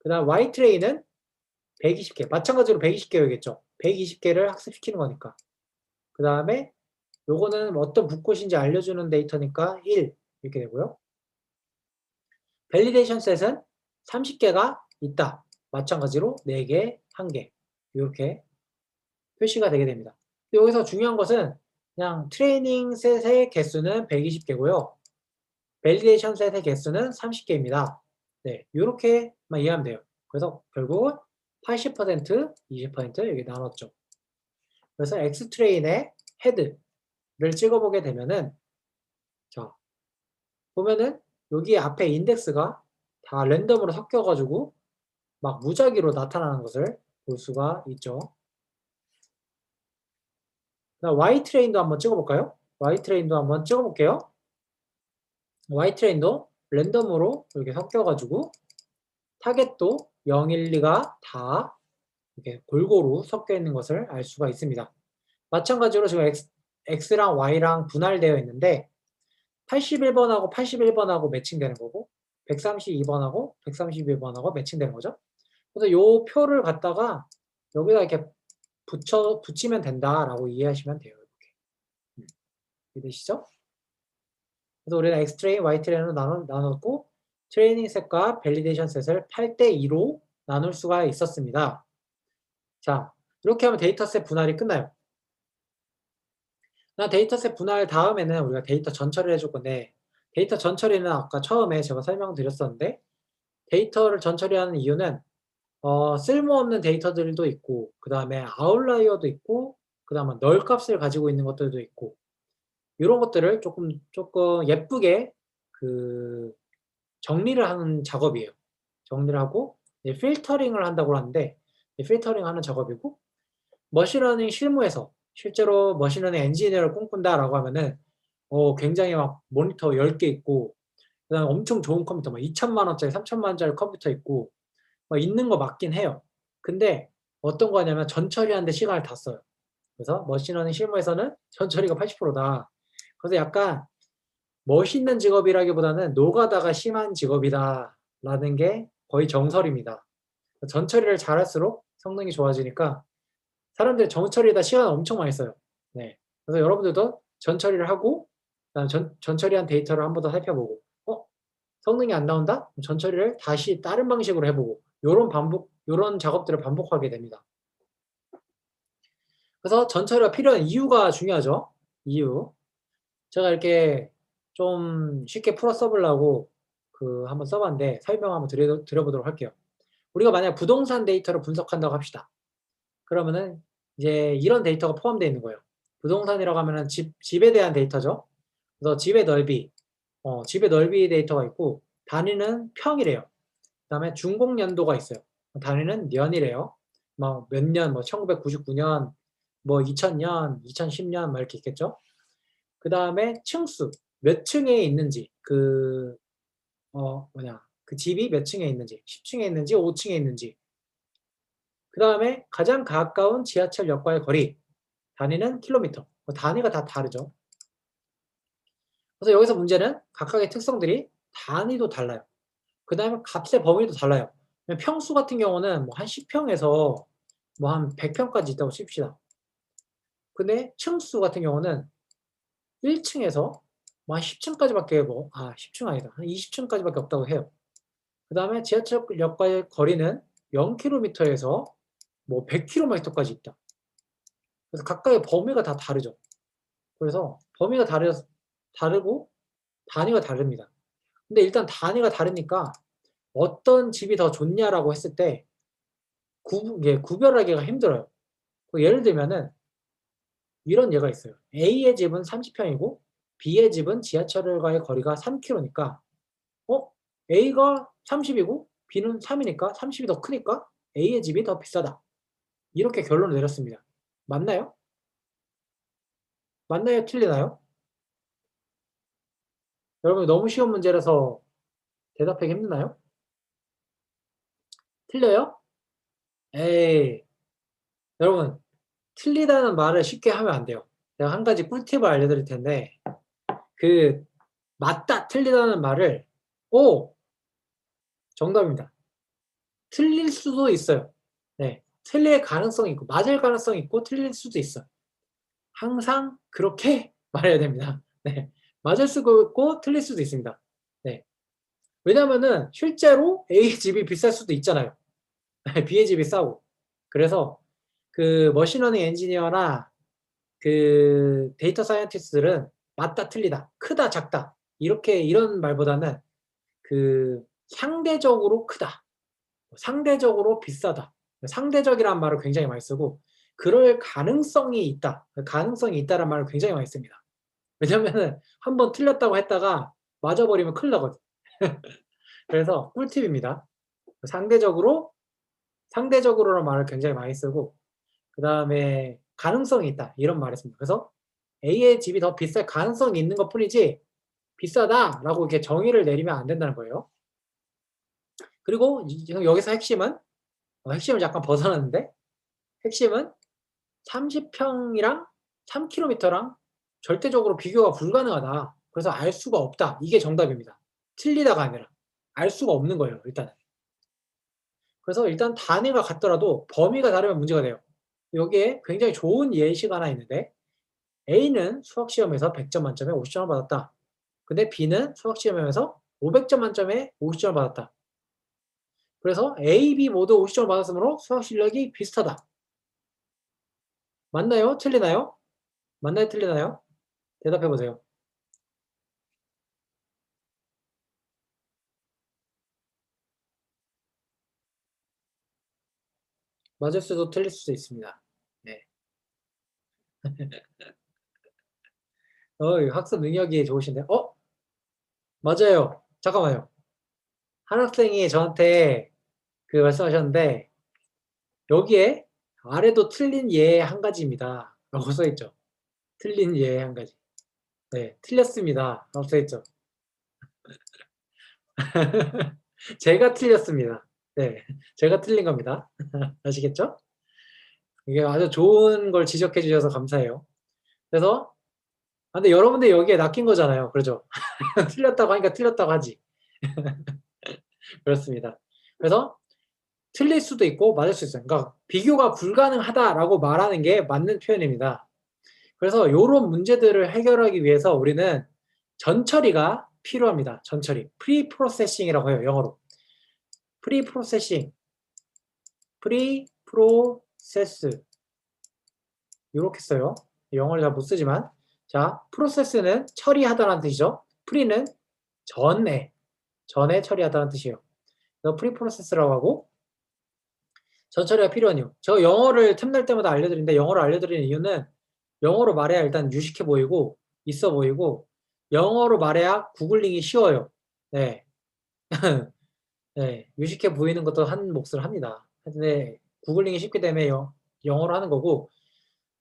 Speaker 1: 그 다음 Y 트레인은 120개, 마찬가지로 120개였겠죠. 120개를 학습시키는 거니까. 그 다음에 요거는 어떤 붓꽃인지 알려주는 데이터니까 1 이렇게 되고요. 밸리데이션 셋은 30개가 있다. 마찬가지로 4개, 1개 이렇게 표시가 되게 됩니다. 여기서 중요한 것은 그냥 트레이닝 셋의 개수는 120개고요. 밸리데이션 셋의 개수는 30개입니다. 네, 이렇게만 이해하면 돼요. 그래서 결국은 80%, 20% 여기 나눴죠. 그래서 X 트레인의 헤드를 찍어보게 되면은 자 보면은 여기 앞에 인덱스가 다 랜덤으로 섞여가지고 막 무작위로 나타나는 것을 볼 수가 있죠. Y 트레인도 한번 찍어볼까요? Y트레인도 한번 찍어 볼게요. Y트레인도 랜덤으로 이렇게 섞여 가지고 타겟도 0, 1, 2가 다 이렇게 골고루 섞여 있는 것을 알 수가 있습니다. 마찬가지로 지금 X랑 Y랑 분할되어 있는데 81번하고 81번하고 매칭되는 거고 132번하고 131번하고 매칭되는 거죠. 그래서 요 표를 갖다가 여기다 이렇게 붙이면 된다라고 이해하시면 돼요. 이렇게. 이해되시죠? 그래서 우리는 X트레인, Y트레인으로 나눴고 트레이닝 셋과 밸리데이션 셋을 8대2로 나눌 수가 있었습니다. 자, 이렇게 하면 데이터셋 분할이 끝나요. 데이터셋 분할 다음에는 우리가 데이터 전처리를 해줄 건데 데이터 전처리는 아까 처음에 제가 설명드렸었는데 데이터를 전처리하는 이유는 쓸모없는 데이터들도 있고 그 다음에 아웃라이어도 있고 그 다음에 널 값을 가지고 있는 것들도 있고 이런 것들을 조금 예쁘게 정리를 하는 작업이에요. 정리를 하고 필터링을 한다고 하는데 필터링 하는 작업이고 머신러닝 실무에서 실제로 머신러닝 엔지니어를 꿈꾼다라고 하면은 굉장히 막 모니터 10개 있고 그다음에 엄청 좋은 컴퓨터 막 2천만 원짜리 3천만 원짜리 컴퓨터 있고 막 있는 거 맞긴 해요. 근데 어떤 거냐면 전처리하는데 시간을 다 써요. 그래서 머신러닝 실무에서는 전처리가 80%다. 그래서 약간 멋있는 직업이라기보다는 노가다가 심한 직업이다라는 게 거의 정설입니다. 전처리를 잘할수록 성능이 좋아지니까 사람들이 전처리에다 시간을 엄청 많이 써요. 네. 그래서 여러분들도 전처리를 하고 그다음에 전처리한 데이터를 한 번 더 살펴보고 성능이 안 나온다? 전처리를 다시 다른 방식으로 해보고 요런 작업들을 반복하게 됩니다. 그래서 전처리가 필요한 이유가 중요하죠. 이유. 제가 이렇게 좀 쉽게 풀어 써보려고 한번 써봤는데 설명 한번 드려보도록 할게요. 우리가 만약 부동산 데이터를 분석한다고 합시다. 그러면은 이제 이런 데이터가 포함되어 있는 거예요. 부동산이라고 하면은 집에 대한 데이터죠. 그래서 집의 넓이 데이터가 있고 단위는 평이래요. 그다음에 준공 연도가 있어요. 단위는 년이래요. 뭐 몇 년, 뭐 1999년, 뭐 2000년, 2010년 막 이렇게 있겠죠. 그다음에 층수, 몇 층에 있는지 그 집이 몇 층에 있는지, 10층에 있는지, 5층에 있는지. 그다음에 가장 가까운 지하철역과의 거리, 단위는 킬로미터. 단위가 다 다르죠. 그래서 여기서 문제는 각각의 특성들이 단위도 달라요. 그다음에 값의 범위도 달라요. 평수 같은 경우는 뭐 한 10평에서 뭐 한 100평까지 있다고 칩시다. 근데 층수 같은 경우는 1층에서 뭐 한 10층까지밖에 10층 아니다. 한 20층까지밖에 없다고 해요. 그다음에 지하철역과의 거리는 0km에서 뭐 100km까지 있다. 그래서 각각의 범위가 다 다르죠. 그래서 범위가 다르고 단위가 다릅니다. 근데 일단 단위가 다르니까 어떤 집이 더 좋냐라고 했을 때 구별하기가 힘들어요. 예를 들면은 이런 예가 있어요. A의 집은 30평이고 B의 집은 지하철과의 거리가 3km니까 A가 30이고 B는 3이니까 30이 더 크니까 A의 집이 더 비싸다. 이렇게 결론을 내렸습니다. 맞나요? 맞나요? 틀리나요? 여러분 너무 쉬운 문제라서 대답하기 힘드나요? 틀려요? 에이, 여러분 틀리다는 말을 쉽게 하면 안 돼요. 제가 한 가지 꿀팁을 알려드릴 텐데 맞다, 틀리다는 말을 정답입니다. 틀릴 수도 있어요. 네, 틀릴 가능성이 있고 맞을 가능성이 있고 틀릴 수도 있어요. 항상 그렇게 말해야 됩니다. 네, 맞을 수도 있고 틀릴 수도 있습니다. 네, 왜냐면은 실제로 A 집이 비쌀 수도 있잖아요. B의 집이 싸고. 그래서 머신러닝 엔지니어나 데이터 사이언티스트들은 맞다, 틀리다, 크다, 작다 이런 말보다는 상대적으로 크다, 상대적으로 비싸다, 상대적이라는 말을 굉장히 많이 쓰고 그럴 가능성이 있다, 가능성이 있다라는 말을 굉장히 많이 씁니다. 왜냐면은 한번 틀렸다고 했다가 맞아버리면 큰일 나거든. 그래서 꿀팁입니다. 상대적으로라는 말을 굉장히 많이 쓰고 그다음에 가능성이 있다 이런 말을 씁니다. 그래서 A의 집이 더 비쌀 가능성이 있는 것 뿐이지 비싸다라고 이렇게 정의를 내리면 안 된다는 거예요. 그리고 지금 여기서 핵심을 약간 벗어났는데 핵심은 30평이랑 3km랑 절대적으로 비교가 불가능하다. 그래서 알 수가 없다. 이게 정답입니다. 틀리다가 아니라 알 수가 없는 거예요, 일단은. 그래서 일단 단위가 같더라도 범위가 다르면 문제가 돼요. 여기에 굉장히 좋은 예시가 하나 있는데 A는 수학 시험에서 100점 만점에 50점을 받았다. 근데 B는 수학 시험에서 500점 만점에 50점을 받았다. 그래서 A, B 모두 50점을 받았으므로 수학 실력이 비슷하다. 맞나요? 틀리나요? 맞나요? 틀리나요? 대답해 보세요. 맞을 수도 틀릴 수도 있습니다. 네. 학습 능력이 좋으신데. 맞아요. 잠깐만요. 한 학생이 저한테 그 말씀하셨는데 여기에 아래도 틀린 예 한 가지입니다. 라고 써 있죠. 틀린 예 한 가지. 네. 틀렸습니다. 라고 써 있죠. 제가 틀렸습니다. 네. 제가 틀린 겁니다. 아시겠죠? 이게 아주 좋은 걸 지적해 주셔서 감사해요. 그래서 근데 여러분들 여기에 낚인 거잖아요. 그죠? 틀렸다고 하니까 틀렸다고 하지. 그렇습니다. 그래서 틀릴 수도 있고 맞을 수 있어요. 그러니까 비교가 불가능하다라고 말하는 게 맞는 표현입니다. 그래서 요런 문제들을 해결하기 위해서 우리는 전처리가 필요합니다. 전처리. 프리 프로세싱이라고 해요. 영어로. 프리 프로세싱. 프리 프로세스. 요렇게 써요. 영어를 잘 못 쓰지만. 자, 프로세스는 처리하다라는 뜻이죠. 프리는 전에 처리하다는 뜻이에요. 그래서 프리 프로세스라고 하고 전처리가 필요한 이유. 제가 영어를 틈날 때마다 알려드리는데 영어를 알려드리는 이유는 영어로 말해야 일단 유식해 보이고 있어 보이고 영어로 말해야 구글링이 쉬워요. 네. 네. 유식해 보이는 것도 한 몫을 합니다. 근데 구글링이 쉽게 되면 영어로 하는 거고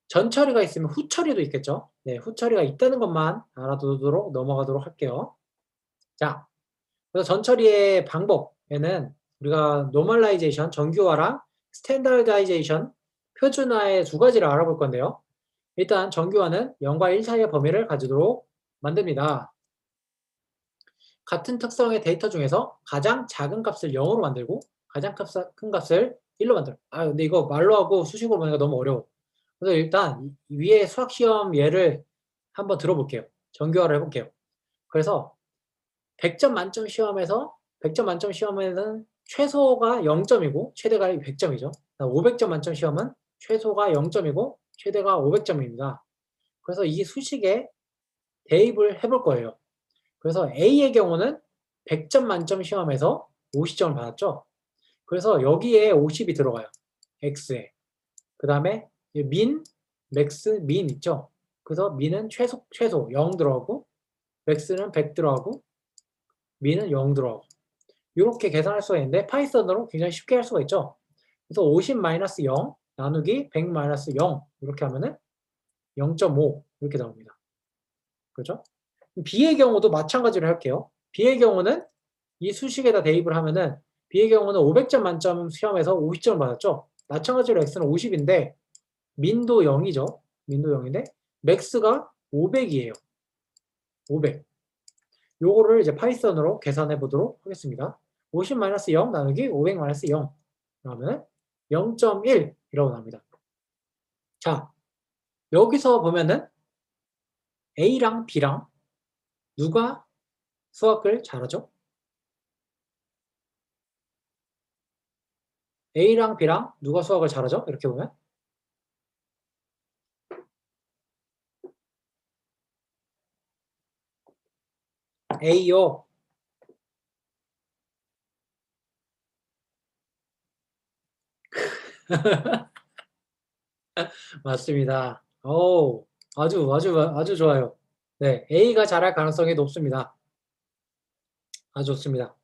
Speaker 1: 전처리가 있으면 후처리도 있겠죠. 네. 후처리가 있다는 것만 알아두도록 넘어가도록 할게요. 자, 그래서 전처리의 방법에는 우리가 노멀라이제이션, 정규화랑 스탠다드이제이션, 표준화의 두 가지를 알아볼 건데요. 일단 정규화는 0과 1 사이의 범위를 가지도록 만듭니다. 같은 특성의 데이터 중에서 가장 작은 값을 0으로 만들고 가장 큰 값을 1로 만들어요. 근데 이거 말로 하고 수식으로 보니까 너무 어려워. 그래서 일단 위에 수학시험 예를 한번 들어볼게요. 정규화를 해볼게요. 그래서 100점 만점 시험에서 100점 만점 시험에는 최소가 0점이고 최대가 100점이죠. 500점 만점 시험은 최소가 0점이고 최대가 500점입니다. 그래서 이 수식에 대입을 해볼 거예요. 그래서 A의 경우는 100점 만점 시험에서 50점을 받았죠. 그래서 여기에 50이 들어가요. X에. 그 다음에 민, 맥스, 민 있죠. 그래서 민은 최소 0 들어가고 맥스는 100 들어가고 민은 0 들어가고 이렇게 계산할 수가 있는데 파이썬으로 굉장히 쉽게 할 수가 있죠. 그래서 50-0 나누기 100-0 이렇게 하면은 0.5 이렇게 나옵니다. 그렇죠? B의 경우도 마찬가지로 할게요. B의 경우는 이 수식에다 대입을 하면은 B의 경우는 500점 만점 시험에서 50점을 받았죠. 마찬가지로 X는 50인데 민도 0이죠. 민도 0인데 맥스가 500이에요. 500. 요거를 이제 파이썬으로 계산해 보도록 하겠습니다. 50-0 나누기 500-0 그러면 0.1이라고 나옵니다. 자, 여기서 보면은 A랑 B랑 누가 수학을 잘하죠? A랑 B랑 누가 수학을 잘하죠? 이렇게 보면 A요. 맞습니다. 아주 좋아요. 네, A가 잘할 가능성이 높습니다. 아주 좋습니다.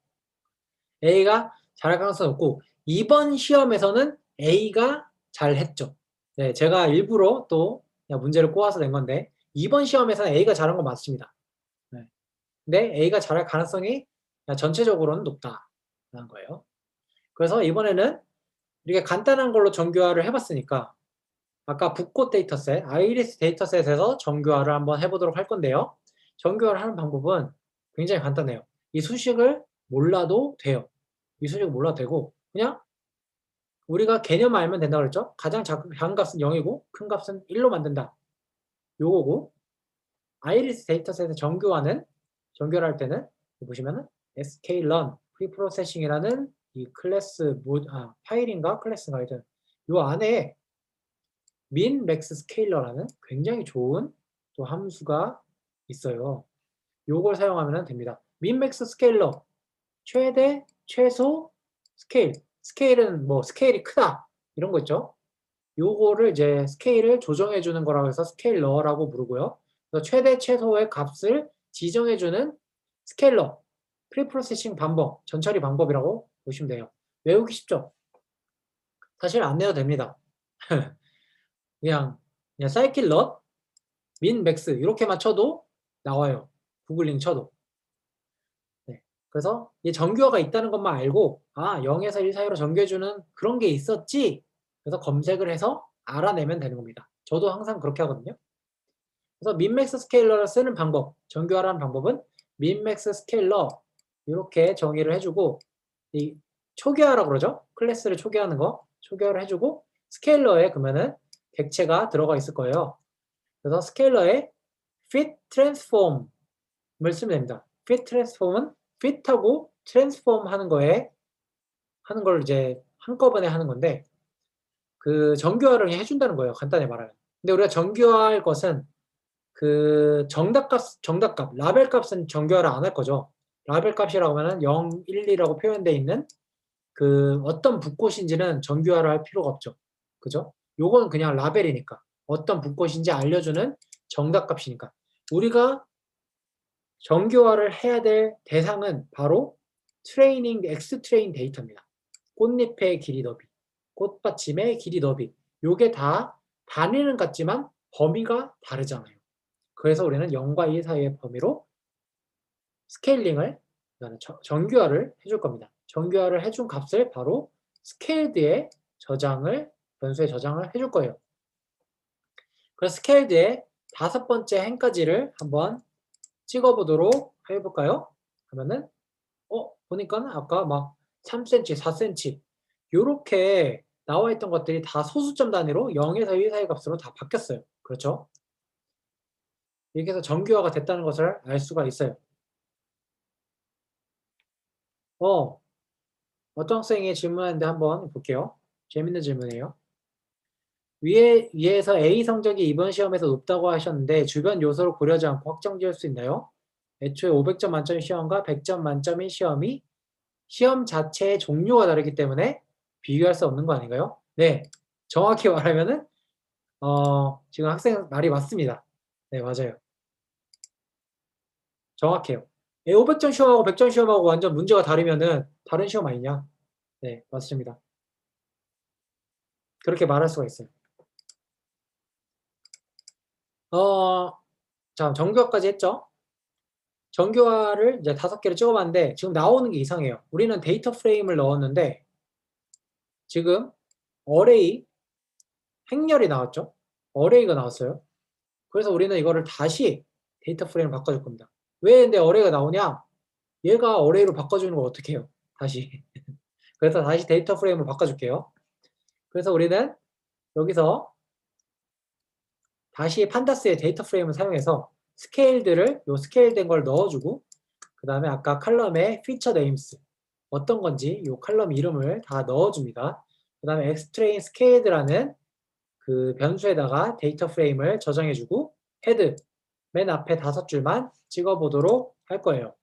Speaker 1: A가 잘할 가능성이 높고 이번 시험에서는 A가 잘했죠. 네, 제가 일부러 또 그냥 문제를 꼬아서 낸 건데 이번 시험에서는 A가 잘한 건 맞습니다. 네. 근데 A가 잘할 가능성이 전체적으로는 높다라는 거예요. 그래서 이번에는 이렇게 간단한 걸로 정규화를 해 봤으니까 아까 붓꽃 데이터셋, 아이리스 데이터셋에서 정규화를 한번 해 보도록 할 건데요. 정규화를 하는 방법은 굉장히 간단해요. 이 수식을 몰라도 돼요. 이 수식을 몰라도 되고 그냥 우리가 개념 알면 된다고 그랬죠? 가장 작은 값은 0이고 큰 값은 1로 만든다. 요거고 아이리스 데이터셋의 정규화를 할 때는 보시면은 sklearn 프리프로세싱이라는 이 클래스 파일인가 클래스인가 하여튼 요 안에 min max scaler라는 굉장히 좋은 또 함수가 있어요. 요걸 사용하면 됩니다. min max scaler 최대 최소 스케일은 뭐 스케일이 크다 이런 거 있죠. 요거를 이제 스케일을 조정해 주는 거라고 해서 스케일러라고 부르고요. 그래서 최대 최소의 값을 지정해 주는 스케일러 프리프로세싱 방법, 전처리 방법이라고 보시면 돼요. 외우기 쉽죠? 사실 안 내도 됩니다. 그냥 사이클럿, 민, 맥스 이렇게만 쳐도 나와요. 구글링 쳐도. 네. 그래서 이 정규어가 있다는 것만 알고 0에서 1 사이로 정규해주는 그런 게 있었지. 그래서 검색을 해서 알아내면 되는 겁니다. 저도 항상 그렇게 하거든요. 그래서 민맥스 스케일러를 쓰는 방법, 정규화라는 방법은 민맥스 스케일러 이렇게 정의를 해주고 이 초기화라고 그러죠. 클래스를 초기화하는 거 초기화를 해주고 스케일러에 그러면은 객체가 들어가 있을 거예요. 그래서 스케일러에 fit transform을 쓰면 됩니다. fit transform은 fit하고 transform 하는 걸 이제 한꺼번에 하는 건데 그 정규화를 해준다는 거예요. 간단히 말하면. 근데 우리가 정규화할 것은 그 정답값, 라벨 값은 정규화를 안 할 거죠. 라벨 값이라고 하면은 0, 1, 2라고 표현되어 있는 그 어떤 붓꽃인지는 정규화를 할 필요가 없죠. 그죠? 요건 그냥 라벨이니까. 어떤 붓꽃인지 알려주는 정답값이니까. 우리가 정규화를 해야 될 대상은 바로 엑스트레인 데이터입니다. 꽃잎의 길이 너비, 꽃받침의 길이 너비. 요게 다 단위는 같지만 범위가 다르잖아요. 그래서 우리는 0과 2 사이의 범위로 스케일링을 정규화를 해줄 겁니다. 정규화를 해준 값을 바로 스케일드에 변수에 저장을 해줄 거예요. 그래서 스케일드에 5번째 행까지를 한번 찍어보도록 해볼까요? 그러면은 보니까는 아까 막 3cm, 4cm 요렇게 나와 있던 것들이 다 소수점 단위로 0에서 1 사이 값으로 다 바뀌었어요. 그렇죠? 이렇게 해서 정규화가 됐다는 것을 알 수가 있어요. 어떤 학생이 질문했는데 한번 볼게요. 재밌는 질문이에요. 위에서 A 성적이 이번 시험에서 높다고 하셨는데 주변 요소를 고려하지 않고 확정 지을 수 있나요? 애초에 500점 만점 시험과 100점 만점인 시험이 시험 자체의 종류가 다르기 때문에 비교할 수 없는 거 아닌가요? 네. 정확히 말하면은 지금 학생 말이 맞습니다. 네, 맞아요. 정확해요. 500점 시험하고 100점 시험하고 완전 문제가 다르면은 다른 시험 아니냐? 네, 맞습니다. 그렇게 말할 수가 있어요. 자, 정규화까지 했죠? 정규화를 이제 5개를 찍어봤는데 지금 나오는 게 이상해요. 우리는 데이터 프레임을 넣었는데 지금 어레이, 행렬이 나왔죠? 어레이가 나왔어요. 그래서 우리는 이거를 다시 데이터 프레임을 바꿔줄 겁니다. 왜 근데 어레이가 나오냐? 얘가 어레이로 바꿔주는 걸 어떻게 해요? 다시. 그래서 다시 데이터 프레임을 바꿔줄게요. 그래서 우리는 여기서 다시 판다스의 데이터 프레임을 사용해서 스케일된 걸 넣어주고 그 다음에 아까 칼럼에 피처 네임스 어떤 건지 이 칼럼 이름을 다 넣어줍니다. 그 다음에 엑스트레인 스케일드라는 그 변수에다가 데이터 프레임을 저장해주고 헤드 맨 앞에 5줄만 찍어보도록 할 거예요.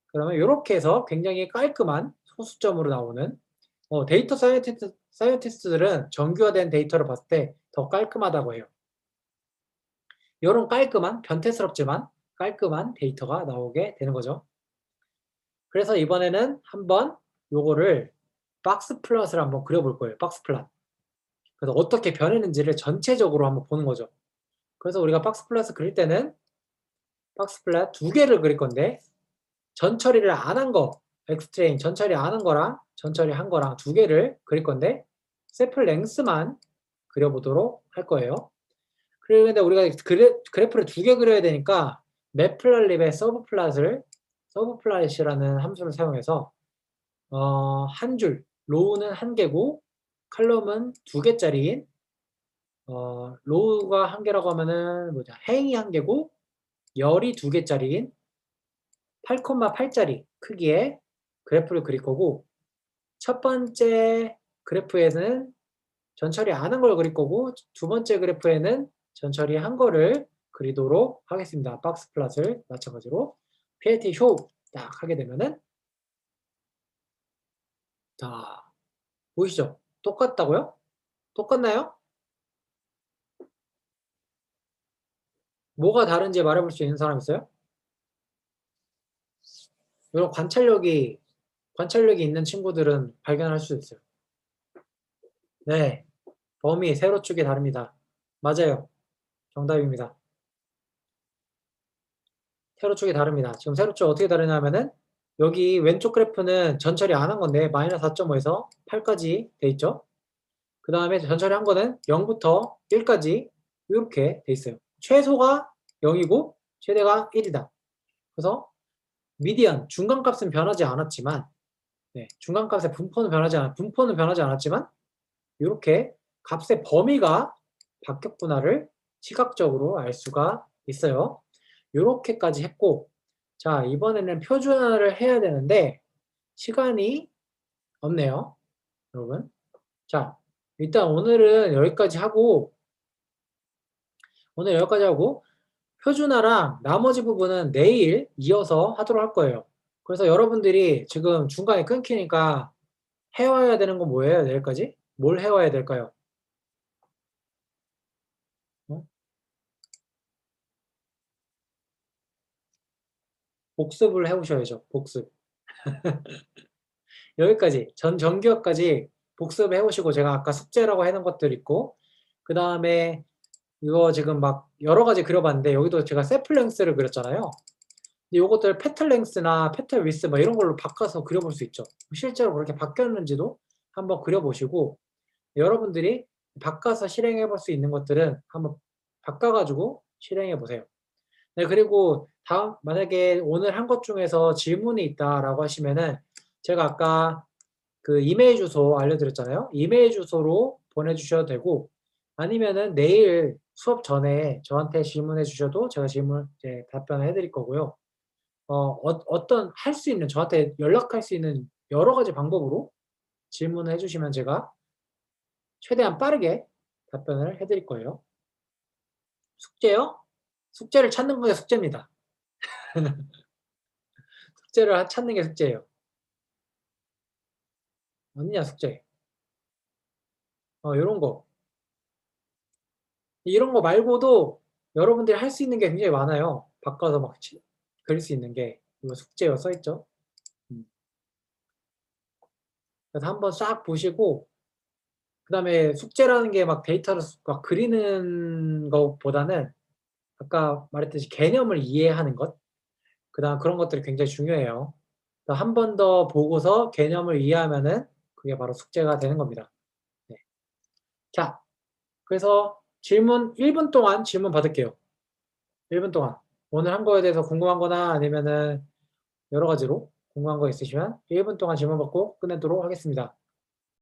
Speaker 1: 그러면 이렇게 해서 굉장히 깔끔한 소수점으로 나오는 데이터 사이언티스트들은 정규화된 데이터를 봤을 때 더 깔끔하다고 해요. 이런 깔끔한 변태스럽지만 깔끔한 데이터가 나오게 되는 거죠. 그래서 이번에는 한번 요거를 박스 플롯을 한번 그려볼 거예요. 박스 플롯. 그래서 어떻게 변했는지를 전체적으로 한번 보는 거죠. 그래서 우리가 박스 플랫을 그릴 때는 박스 플랫 2개를 그릴 건데 전 처리를 안 한 거, 엑스트레인 전 처리 안 한 거랑 전 처리한 거랑 2개를 그릴 건데 샘플 랭스만 그려보도록 할 거예요. 그런데 우리가 그래프를 2개 그려야 되니까 매플러립의 서브플랫이라는 함수를 사용해서 한 줄, 로우는 1개고 칼럼은 2개짜리인 로우가 1개라고 하면은 뭐죠? 행이 1개고 열이 2개짜리인 8,8짜리 크기의 그래프를 그릴 거고 첫 번째 그래프에는 전 처리 안 한 걸 그릴 거고 두 번째 그래프에는 전 처리한 거를 그리도록 하겠습니다. 박스 플랫을 마찬가지로 PLT 쇼 딱 하게 되면은 자, 보이시죠? 똑같다고요? 똑같나요? 뭐가 다른지 말해볼 수 있는 사람 있어요? 이런 관찰력이 있는 친구들은 발견할 수 있어요. 네, 범위 세로축이 다릅니다. 맞아요. 정답입니다. 세로축이 다릅니다. 지금 세로축 어떻게 다르냐면은 여기 왼쪽 그래프는 전 처리 안 한 건데 마이너스 4.5에서 8까지 돼 있죠. 그 다음에 전 처리한 거는 0부터 1까지 이렇게 돼 있어요. 최소가 0이고 최대가 1이다. 그래서 미디언 중간값은 변하지 않았지만 중간값의 분포는 변하지 않았지만 이렇게 값의 범위가 바뀌었구나를 시각적으로 알 수가 있어요. 요렇게까지 했고 자 이번에는 표준화를 해야 되는데 시간이 없네요. 여러분. 자 일단 오늘 여기까지 하고 표준화랑 나머지 부분은 내일 이어서 하도록 할 거예요. 그래서 여러분들이 지금 중간에 끊기니까 해와야 되는 건 뭐예요? 내일까지? 뭘 해와야 될까요? 복습을 해오셔야죠. 복습. 여기까지 전기업까지 복습해 오시고 제가 아까 숙제라고 해놓은 것들 있고 그 다음에 이거 지금 막 여러 가지 그려봤는데 여기도 제가 세플 랭스를 그렸잖아요. 근데 요것들 페틀 랭스나 페틀 위스 뭐 이런 걸로 바꿔서 그려볼 수 있죠. 실제로 그렇게 바뀌었는지도 한번 그려보시고 여러분들이 바꿔서 실행해 볼 수 있는 것들은 한번 바꿔가지고 실행해 보세요. 네, 그리고 다음 만약에 오늘 한 것 중에서 질문이 있다라고 하시면은 제가 아까 그 이메일 주소 알려드렸잖아요. 이메일 주소로 보내주셔도 되고 아니면은 내일 수업 전에 저한테 질문해 주셔도 제가 이제 답변을 해드릴 거고요. 어떤 할 수 있는 저한테 연락할 수 있는 여러 가지 방법으로 질문을 해주시면 제가 최대한 빠르게 답변을 해드릴 거예요. 숙제요? 숙제를 찾는 게 숙제입니다. 숙제를 찾는 게 숙제예요. 어느냐 숙제. 요런 거. 이런 거 말고도 여러분들이 할 수 있는 게 굉장히 많아요. 바꿔서 막 그릴 수 있는 게. 이거 숙제요 써있죠. 그래서 한번 싹 보시고 그 다음에 숙제라는 게 막 데이터를 막 그리는 것보다는 아까 말했듯이 개념을 이해하는 것, 그 다음 그런 것들이 굉장히 중요해요. 한 번 더 보고서 개념을 이해하면은 그게 바로 숙제가 되는 겁니다. 네. 자, 그래서 질문 1분 동안 질문 받을게요. 1분 동안. 오늘 한 거에 대해서 궁금한 거나 아니면은 여러 가지로 궁금한 거 있으시면 1분 동안 질문 받고 끝내도록 하겠습니다.